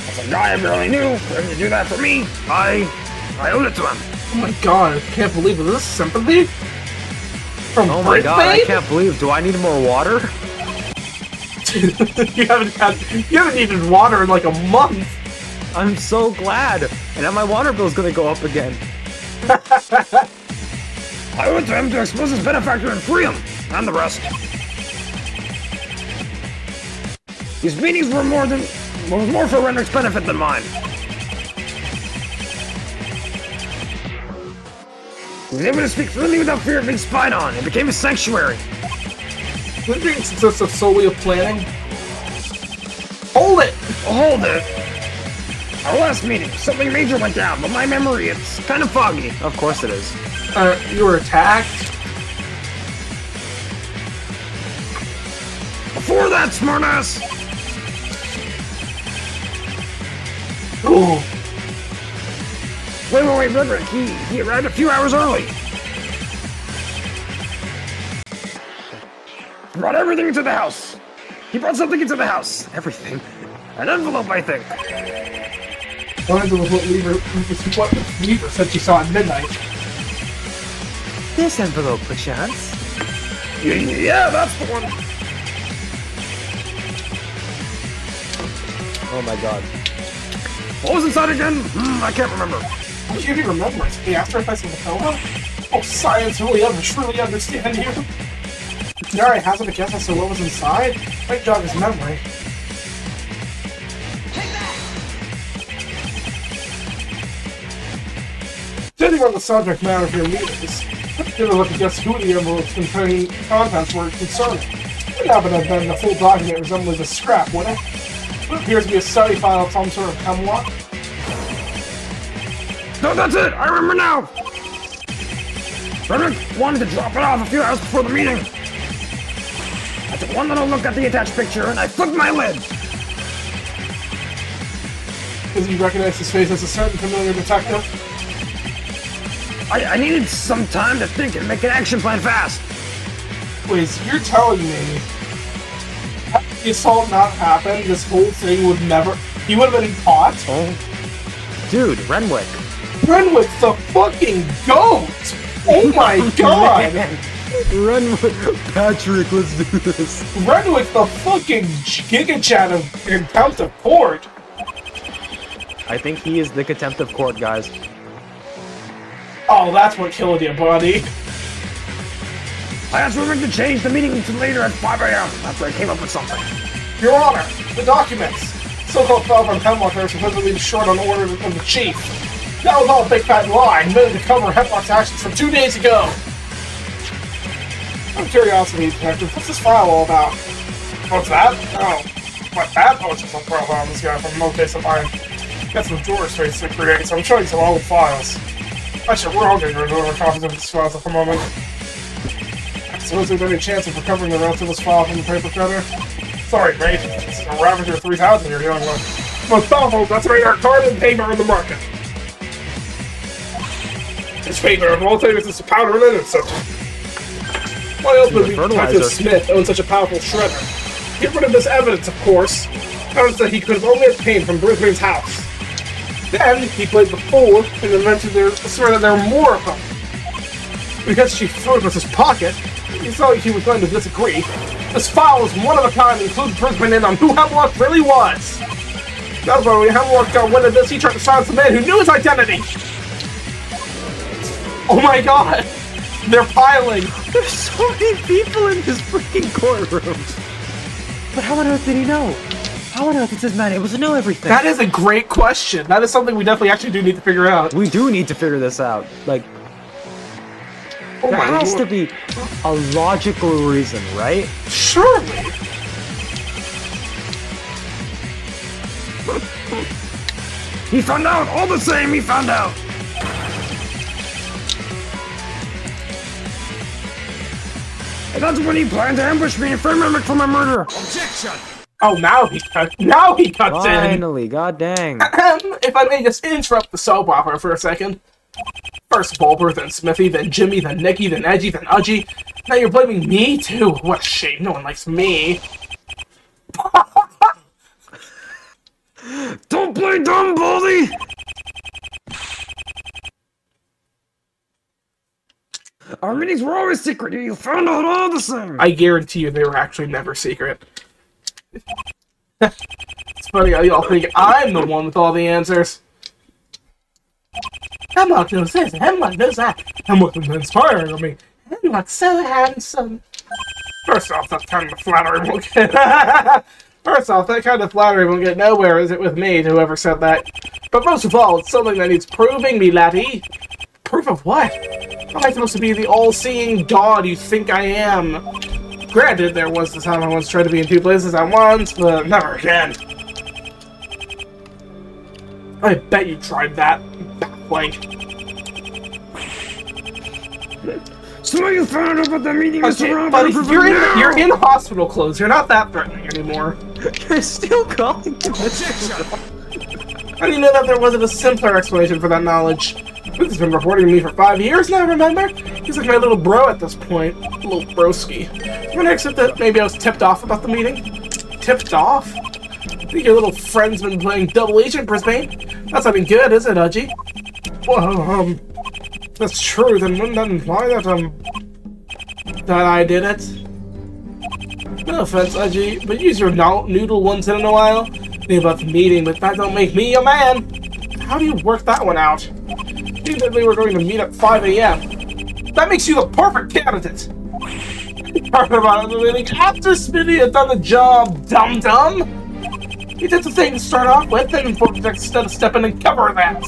As a guy I barely knew, for him to do that for me, I owed it to him. Oh my god, I can't believe it. Is this sympathy? From Oh my god, I Brisbane? can't believe. Do I need more water? you haven't needed water in like a month. I'm so glad. And now my water bill's gonna go up again. I owe it to him to expose his benefactor and free him, and the rest. These meetings were more for Renwick's benefit than mine. He was able to speak freely without fear of being spied on. It became a sanctuary. Would it consist of solely of planning? Hold it! Hold it. Our last meeting, something major went down, but my memory, it's kind of foggy. Of course it is. You were attacked? Before that, smartass! Ooh. Wait, Renwick, he arrived a few hours early. Brought everything into the house. He brought something into the house. Everything. An envelope, I think. What Weaver said she saw at midnight. This envelope, perchance? Yeah, that's the one. Oh my god. What was inside again? I can't remember. You even remember it? The after effects of the coma? Oh, science really truly understand you. Dare I hazard a guess as to what was inside? Might jog his memory. Judging on the subject matter of your meetings, give a look at guess who the envelopes containing contents were concerning. It happened to have been the full document resembling a scrap, wouldn't it? It appears to be a study file of some sort of hemlock. No, that's it! I remember now! Renwick wanted to drop it off a few hours before the meeting. I took one little look at the attached picture and I flipped my lid. Because you recognize his face as a certain familiar detective? I needed some time to think and make an action plan fast. Wait, so you're telling me had the assault not happened, this whole thing would never... He would have been caught? Oh. Dude, Renwick. Renwick's the fucking goat! Oh my god! Renwick. Patrick, let's do this. Renwick's the fucking Giga Chat of Contempt of Court! I think he is the Contempt of Court, guys. Oh, that's what killed you, buddy. I asked Renwick to change the meeting to later at 5 a.m. after I came up with something. Your Honor, the documents. So-called file from Hemlock are supposedly short on order of the chief. That was all a big fat lie, invented to cover Hemlock's actions from 2 days ago. Out of curiosity, Detective, what's this file all about? What's that? Oh, what that? Oh, it's just a profile on this guy from Mocase of Mine. Got some drawer space to create, so I'm showing some old files. Actually, we're all getting rid of copies of these files at the moment. Suppose there's any chance of recovering the rest of this file from the paper cutter? Sorry, mate. This is a Ravager 3000 you're dealing with. Most powerful desirator carbon paper in the market. This paper of all things is powder and insert. Why else would Detective Smith own such a powerful shredder? Get rid of this evidence, of course. Evidence that he could have only obtained from Brisbane's house. Then, he played the fool and invented swear that there were more of them. Because she threw it in his pocket, he thought he was going to disagree. This file was one of a kind and included Brisbane in on who Hemlock really was. That's why when Hemlock got wind of this, he tried to silence the man who knew his identity. Oh my god! They're piling! There's so many people in this freaking courtroom. But how on earth did he know? How on earth is this man able to know everything? That is a great question. That is something we definitely actually do need to figure out. We do need to figure this out. Like, oh there my has Lord. to be a logical reason, right? Surely! He found out! All the same, he found out! And that's when he planned to ambush me and frame Renwick for my murder! Objection! Oh, now he cuts in! Finally, god dang. If I may just interrupt the soap opera for a second. First Bulber, then Smithy, then Jimmy, then Nicky, then Edgy, then Udgy. Now you're blaming me, too. What a shame, no one likes me. Don't play dumb, Baldy! Our meetings were always secret, and you found out all the same! I guarantee you they were actually never secret. It's funny how y'all think I'm the one with all the answers. Hemlock knows this, Hemlock knows that. Hemlock is inspiring on me. Hemlock's so handsome. First off, that kind of flattery won't get... First off, that kind of flattery won't get nowhere, is it, with me, to whoever said that. But most of all, it's something that needs proving, me laddie. Proof of what? Am I supposed to be the all-seeing god you think I am? Granted, there was the time I once tried to be in 2 places at once, but never again. I bet you tried that, backblank. So you found out about the meeting is Okay, around buddy, you're in hospital clothes. You're not that threatening anymore. You're still calling to Objection! How do you know that there wasn't a simpler explanation for that knowledge? This has been reporting to me for 5 years now, remember? He's like my little bro at this point. Little broski. When I accept that maybe I was tipped off about the meeting? Tipped off? I think your little friend's been playing double agent, Brisbane. That's not good, is it, Udgy? Well, that's true, then wouldn't that imply that I did it? No offense, Udgy, but use your noodle once in a while. Think about the meeting, but that don't make me a man. How do you work that one out? You said we were going to meet at 5 a.m. That makes you the perfect candidate. Talking about the meeting after Smitty had done the job, dum-dum. He did the thing to start off with, and instead of stepping and cover that.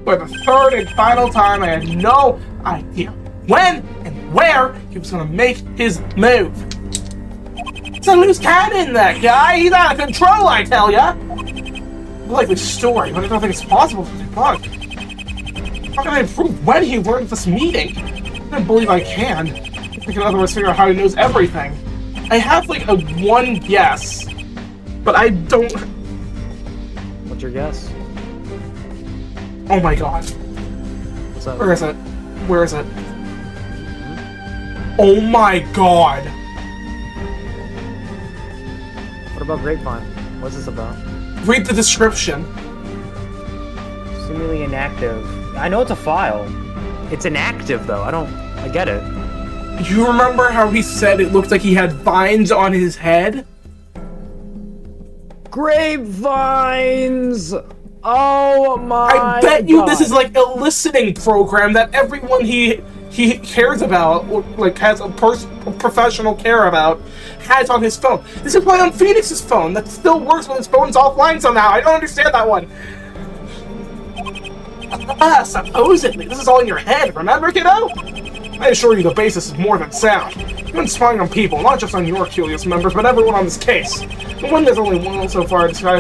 For the third and final time, I had no idea when and where he was going to make his move. It's a loose cannon, that guy. He's out of control, I tell ya. Likely story, but I don't think it's possible to debug. How can I prove when he learned this meeting? I don't believe I can. I can otherwise figure out how he knows everything. I have like a one guess, but I don't. What your guess? Oh my god. What's up? Where is it? Where is it? Oh my god. What about Grapevine? What's this about? Read the description. Seemingly inactive. I know it's a file. It's inactive, though. I get it. You remember how he said it looked like he had vines on his head? Grapevines! Oh my I bet you God. this is like a listening program that everyone he cares about, or like has a professional care about, has on his phone. This is why on Phoenix's phone that still works when his phone's offline somehow. I don't understand that one. Supposedly, this is all in your head, remember, kiddo? I assure you the basis is more than sound. You've been spying on people, not just on your Curious members, but everyone on this case. And when there's only one so far this guy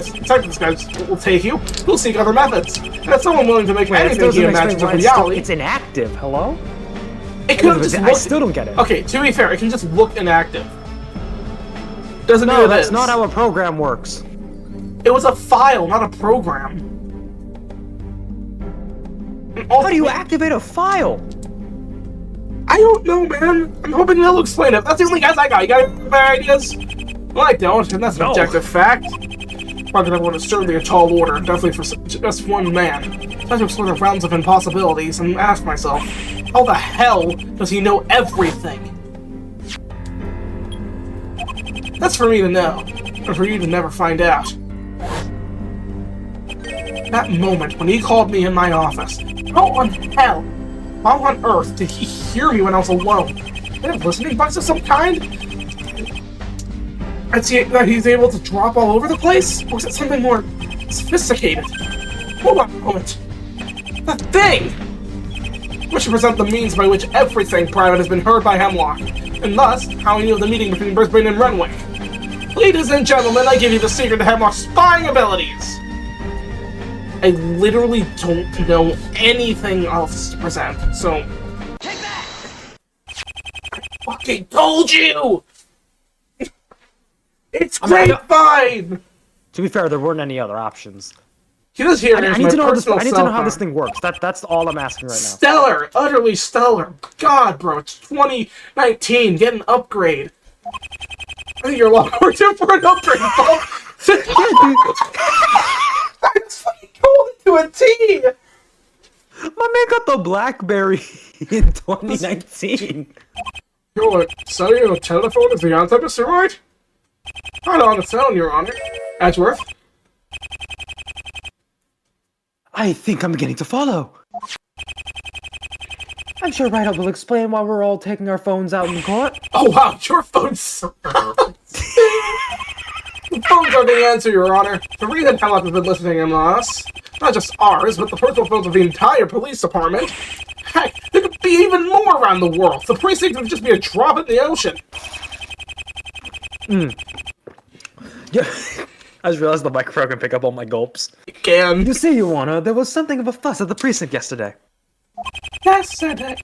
will take you, he'll seek other methods. And if someone willing to make my thinking imagines of reality... It's inactive, hello? It could just I still don't get it. Okay, to be fair, it can just look inactive. Doesn't mean No, it that's is. not how a program works. It was a file, not a program. How do you activate a file? I don't know, man. I'm hoping they'll explain it. That's the only guys I got. You got any better ideas? Well, I don't, and that's an objective fact. Marking everyone is certainly a tall order, definitely for just one man. I have to explore the realms of impossibilities and ask myself, how the hell does he know everything? That's for me to know, and for you to never find out. That moment when he called me in my office, how on earth did he hear me when I was alone? Did he have listening bugs of some kind? That he's able to drop all over the place? Or is it something more sophisticated? Hold on a moment. The thing! Which represent the means by which everything private has been heard by Hemlock, and thus, how he knew of the meeting between Brisbane and Renwick. Ladies and gentlemen, I give you the secret to Hemlock's spying abilities! I literally don't know anything else to present, so... Take that! I fucking told you! It's Grapevine! To be fair, there weren't any other options. He does hear I need to know how this thing works. That's all I'm asking right now. Stellar! Utterly stellar! God, bro, it's 2019. Get an upgrade. I think you're a lot more due for an upgrade, Bob. That's fucking cold to a T! My man got the BlackBerry in 2019. Yo, what, selling a telephone is the answer to steroid? Not on its own, Your Honor. Edgeworth? I think I'm beginning to follow. I'm sure Write-Up will explain why we're all taking our phones out in court. Oh wow, your phone's so perfect. The phones are the answer, Your Honor. The reason Hemlock has been listening in on us, not just ours, but the personal phones of the entire police department. Heck, there could be even more around the world. The precinct would just be a drop in the ocean. Yeah, I just realized the microphone can pick up all my gulps. It can. You see, Your Honor, there was something of a fuss at the precinct yesterday. Yes, said it.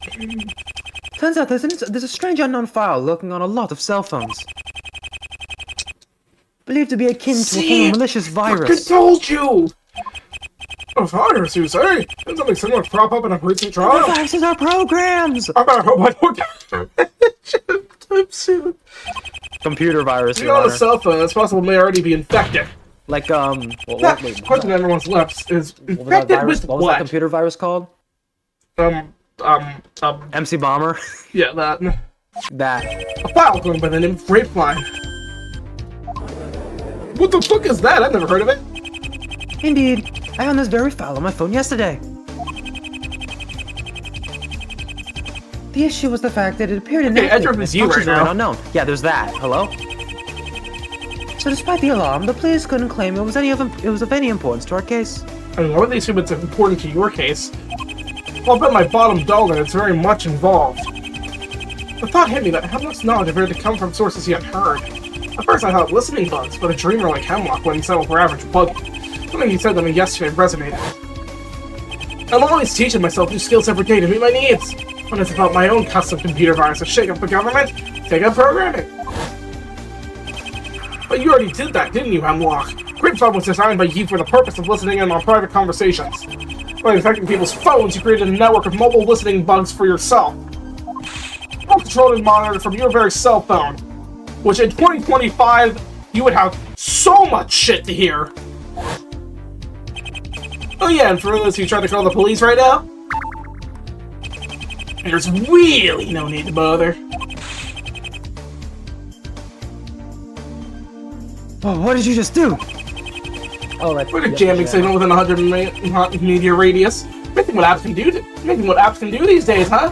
Turns out there's a strange unknown file lurking on a lot of cell phones. Believed to be akin to a form of malicious I virus. told you! A virus, you say? Did something similar crop up in a precinct trial? Viruses are programs! I better hope I don't get time soon. Computer virus, If Your you're on a Honor. cell phone, it's possible it may already be infected. Like, That question on everyone's lips is what was that infected virus? with What was that what? computer virus called? MC Bomber? Yeah, that. That. A file going by the name of Grapevine. What the fuck is that? I've never heard of it. Indeed, I found this very file on my phone yesterday. The issue was the fact that it appeared inactive. Edgeworth and is its you right functions were now. unknown. Yeah, there's that. Hello? So despite the alarm, the police couldn't claim it was of any importance to our case. I mean, why would they assume it's important to your case? Well, I'll bet my bottom dollar it's very much involved. The thought hit me that Hemlock's knowledge appeared to come from sources he had heard. At first I thought listening bugs, but a dreamer like Hemlock wouldn't settle for average bug. Something he said to me yesterday resonated. I'm always teaching myself new skills every day to meet my needs. When it's about my own custom computer virus to shake up the government, take up programming. But you already did that, didn't you, Hemlock? Grapevine was designed by you for the purpose of listening in on private conversations. By infecting people's phones, you created a network of mobile listening bugs for yourself. All controlled and monitored from your very cell phone. Which in 2025, you would have so much shit to hear. Oh yeah, and for those who try to call the police right now, there's really no need to bother. Oh, what did you just do? Oh, that's Put a jamming signal within 100 meter radius. Amazing what apps can do. Amazing what apps can do these days, huh?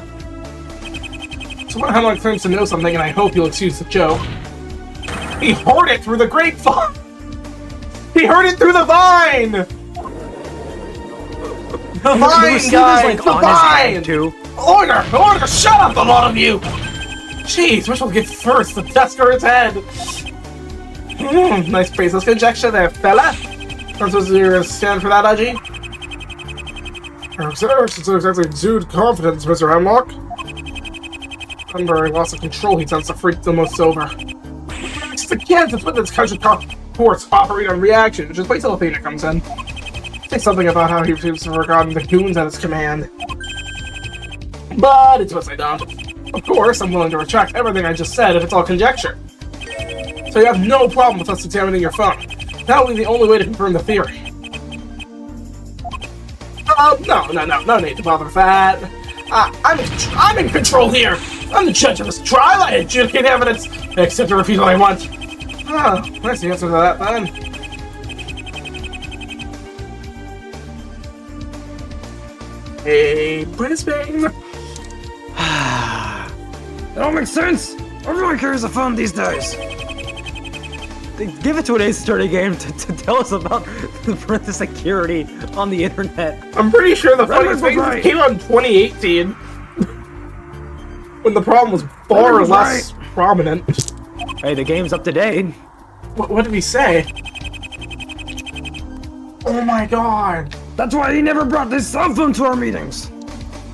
So what Hemlock claims to know something, and I hope you'll excuse the joke. He heard it through the grapevine. He heard it through the vine. The vine, guys, the vine. Order! Shut up, a lot of you. Jeez, which will get first, the desk or its head? Nice baseless conjecture there, fella. I'm supposed to stand for that, Aji? Since exactly exude confidence, Mr. Hemlock. Under a loss of control, he tends to freak the most over. Just again, since when this country courts operate on reaction, just wait till Athena comes in. Say something about how he seems to have forgotten the goons at his command. But it's what I don't. Of course, I'm willing to retract everything I just said if it's all conjecture. So you have no problem with us examining your phone. That will be the only way to confirm the theory. No need to bother with that. I'm in control here. I'm the judge of this trial. I adjudicate evidence, except the refusal I want. Oh, where's the answer to that then? Hey, Brisbane. That don't make sense. Everyone carries a phone these days. Give it to an Ace Attorney game to tell us about the security on the internet. I'm pretty sure the funniest thing came out in 2018. When the problem was far less prominent. Hey, the game's up to date. What did he say? Oh my god. That's why he never brought his cell phone to our meetings.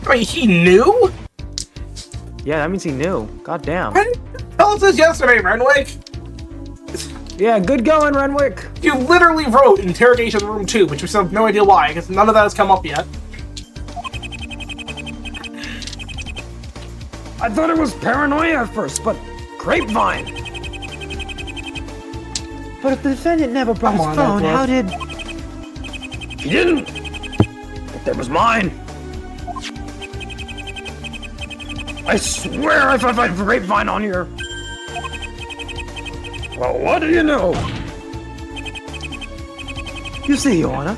Wait, he knew? Yeah, that means he knew. God damn. Why didn't you tell us this yesterday, Renwick? Yeah, good going, Renwick. You literally wrote Interrogation Room 2, which we still have no idea why, because none of that has come up yet. I thought it was paranoia at first, but grapevine. But if the defendant never brought his phone, how did... He didn't. But that was mine. I swear if I find grapevine on here. Well, what do you know? You see, Your Honor.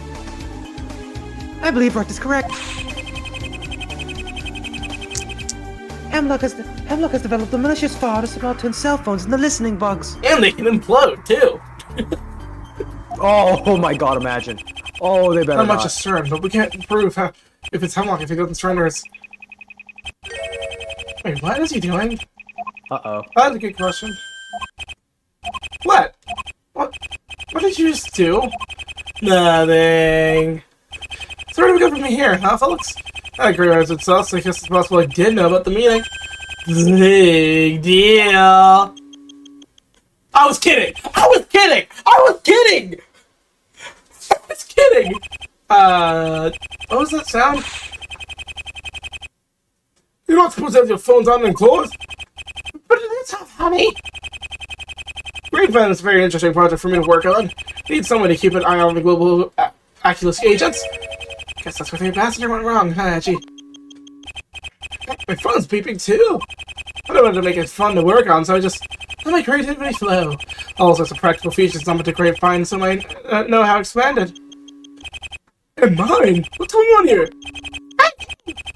I believe Wright is correct. Hemlock has developed a malicious virus about turn cell phones into listening bugs. And they can implode, too. Oh my god, imagine. Oh, they better I'm not. not just certain, but we can't prove if it's Hemlock if he doesn't surrender his... Wait, what is he doing? Uh-oh. That's a good question. What? What did you just do? Nothing. So where do we go from here, huh, folks? I agree with itself, so I guess it's possible I did know about the meeting. Big deal. I was kidding! I was kidding! I was kidding! I was kidding! What was that sound? You're not supposed to have your phones on and closed. But it is so funny. Grapevine is a very interesting project for me to work on. Need someone to keep an eye on the global Oculus agents. Guess that's where the ambassador went wrong, huh, gee. My phone's beeping too. I don't want to make it fun to work on, so I just let my creativity flow. All sorts of practical features numbered to Grapevine, so I know how expanded. And mine? What's going on here?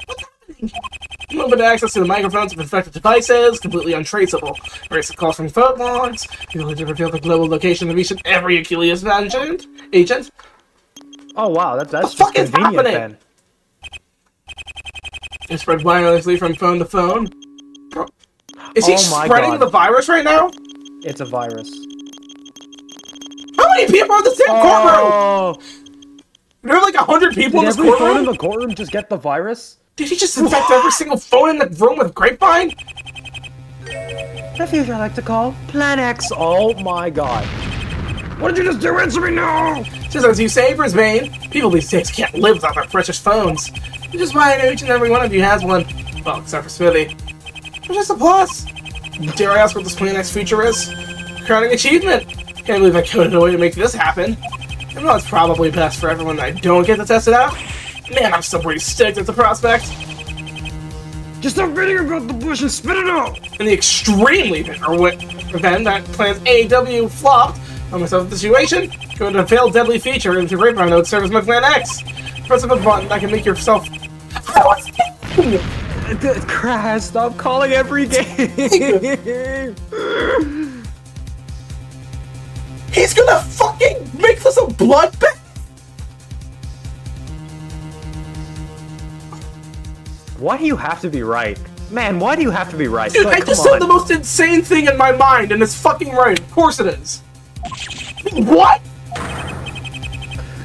What's happening? Limited access to the microphones of infected devices, completely untraceable. Erase the calls from phone logs, the ability to reveal the global location of each and every Achilles agent. Oh wow, that's What the just fuck is convenient happening? then. It spread wirelessly from phone to phone. Bro, is he Oh my spreading God. the virus right now? It's a virus. How many people are in the same courtroom? Oh! There are like 100 people Did in this every phone in courtroom? the courtroom just get the virus? Did he just infect every single phone in the room with Grapevine? Refuge I like to call Plan X. Oh my god. What did you just do? Answer me now! Just as you say, Brisbane, people these days can't live without their precious phones. Which is why I know each and every one of you has one. Well, except for Smithy. Which is a plus. Dare I ask what this Plan X feature is? Crowning achievement! Can't believe I coded a way to make this happen. I know it's probably best for everyone that I don't get to test it out. Man, I'm still pretty stoked at the prospect. Just stop reading about the bush and spit it out! In the extremely bitter event that Plan's AEW flopped on myself situation, go to a failed deadly feature into Grapevine that would serve as my Plan X. Press up a button that can make yourself... Crash, stop calling every game! He's gonna fucking make this a bloodbath! Why do you have to be right? Man, why do you have to be right? Dude, Like, I just said the most insane thing in my mind, and it's fucking right. Of course it is. What?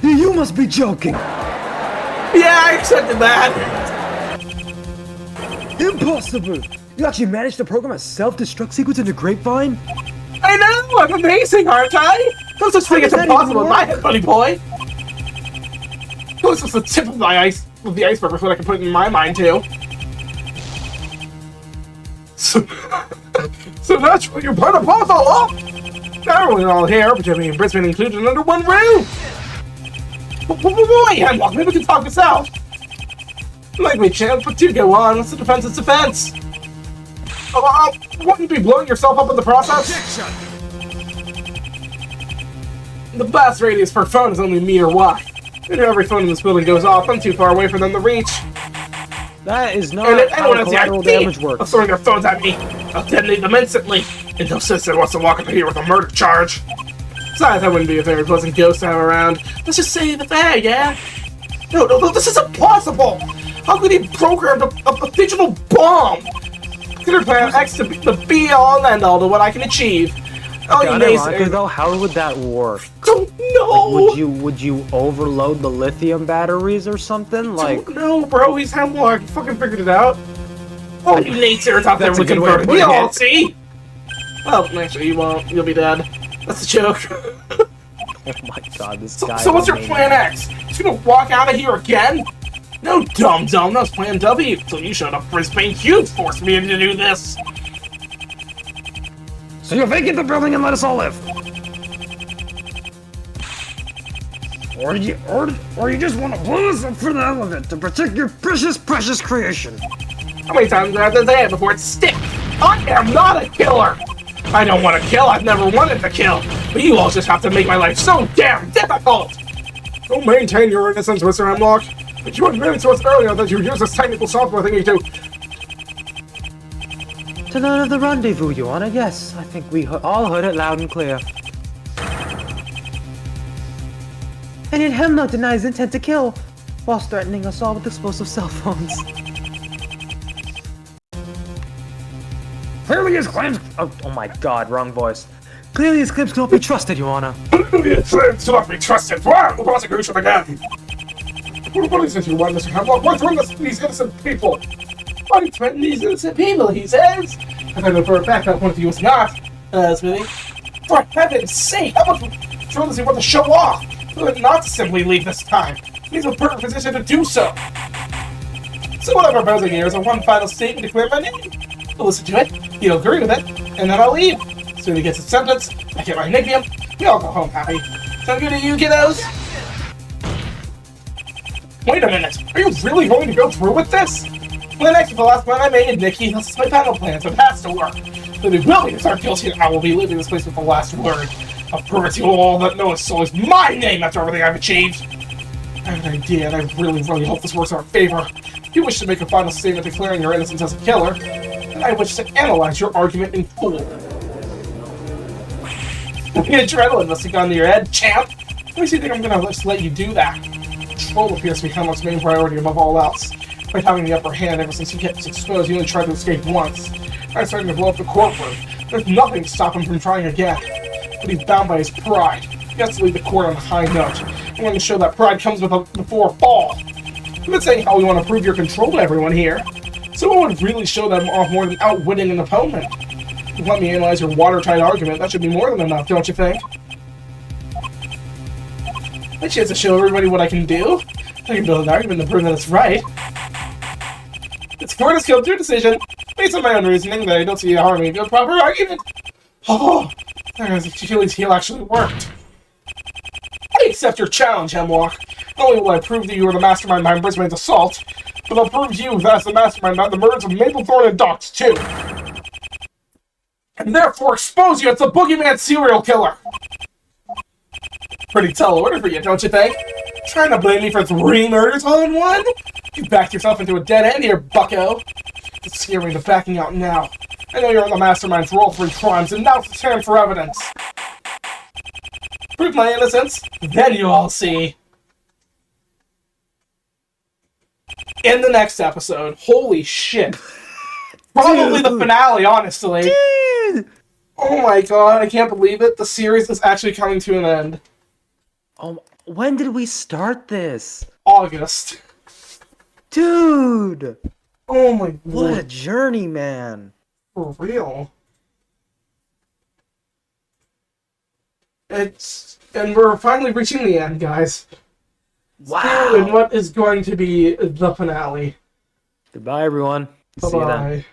You must be joking! Yeah, I accepted that. Impossible! You actually managed to program a self-destruct sequence into Grapevine? I know, I'm amazing, aren't I? No such thing as impossible in my head, buddy boy. That was just the tip of the iceberg with what I can put in my mind, too. So naturally, you're part of both all up. Now we're all here, but Jimmy and Brisbane included under one roof. Boy, Hemlock, maybe we can talk this out. Like me, champ, but do go on. What's the defense? It's defense. Wouldn't you be blowing yourself up in the process? The blast radius per phone is only a meter wide. If every phone in this building goes off, I'm too far away for them to reach. That is not And if anyone how has the collateral idea damage works. of throwing their phones at me, I'll detonate them instantly until Sister wants to walk up here with a murder charge. Besides, I wouldn't be a very pleasant ghost to have around. Let's just say the fair, yeah? No, this is impossible! How could he program a digital bomb? Consider Plan X to be the be-all and end-all to what I can achieve. Ironically though, how would that work? Don't know! Like, would you overload the lithium batteries or something? Like, Don't know, bro. He's Hemlock. He fucking figured it out. Oh, you naysayers out there That's a would good way to convert. put We it. all see. Well, actually, you won't. You'll be dead. That's a joke. oh my god, this guy. So what's is your a Plan maniac. X? He's gonna walk out of here again? No, dumb. That was Plan W. Until you showed up, Brisbane. You forced me to do this. So you'll vacate the building and let us all live? Or you just want to blow us up for the hell of it to protect your precious, precious creation? How many times do I have to say it before it sticks? I am not a killer. I don't want to kill. I've never wanted to kill. But you all just have to make my life so damn difficult. Don't maintain your innocence, Mr. Hemlock. But you admitted to us earlier that you use this technical software thingy To learn of the rendezvous, Your Honor, yes. I think we all heard it loud and clear. And yet Hemlock denies intent to kill, whilst threatening us all with explosive cell phones. Clearly his claims. Oh my god, wrong voice. Clearly his claims cannot be trusted, Your Honor. It claims to not be trusted. Why the prosecution again? What is it you want, Mr. Hemlock? Why threaten these innocent people? Why do you threaten these innocent people, he says? And I know for a fact that one of you is not, Smithy. For heaven's sake, how much trouble does he want to show off? Not to simply leave this time. He's in a perfect position to do so. So what I'm proposing here is a one final statement to clear my name. I'll listen to it, he'll agree with it, and then I'll leave. Soon he gets his sentence, I get my nickname, we all go home happy. Sound good to you, kiddos? Wait a minute, are you really going to go through with this? Plan X is the last plan I made, Nikki. This is my final plan, so it has to work. But it will be start guilty, and I will be leaving this place with the last word. I'll prove it to you all that no soul is my name after everything I've achieved. I have an idea, and I really hope this works in our favor. If you wish to make a final statement declaring your innocence as a killer, then I wish to analyze your argument in full. The adrenaline must have gone to your head, champ. What makes you think I'm gonna just let you do that? Control appears to be Hemlock's main priority above all else. Despite having the upper hand ever since he gets exposed, he only tried to escape once. I'm starting to blow up the courtroom. There's nothing to stop him from trying again. But he's bound by his pride. He has to leave the court on a high note. I want to show that pride comes before a fall. I've been saying how we want to prove your control to everyone here. So it would really show them off more than outwitting an opponent. If you let me analyze your watertight argument, that should be more than enough, don't you think? My chance to show everybody what I can do. I can build an argument to prove that it's right. It's court has killed your decision, based on my own reasoning that I don't see a harm in a proper argument. Oh, Achilles' heel actually worked. I accept your challenge, Hemlock. Not only will I prove that you are the mastermind behind Brisbane's assault, but I'll prove to you that as the mastermind behind the murders of Maplethorne and Docs, too. And therefore expose you as the boogeyman serial killer. Pretty tall order for you, don't you think? Trying to blame me for 3 murders all in one? You backed yourself into a dead end here, bucko. It's scare me into backing out now. I know you're the mastermind for all 3 crimes, and now it's time for evidence. Prove my innocence, then you all see. In the next episode, holy shit. Probably the finale, honestly. Dude! Oh my god, I can't believe it. The series is actually coming to an end. Oh, when did we start this? August. Dude! Oh my What a lord. journey, man. For real. And we're finally reaching the end, guys. Wow. And what is going to be the finale. Goodbye, everyone. See you then. Bye-bye.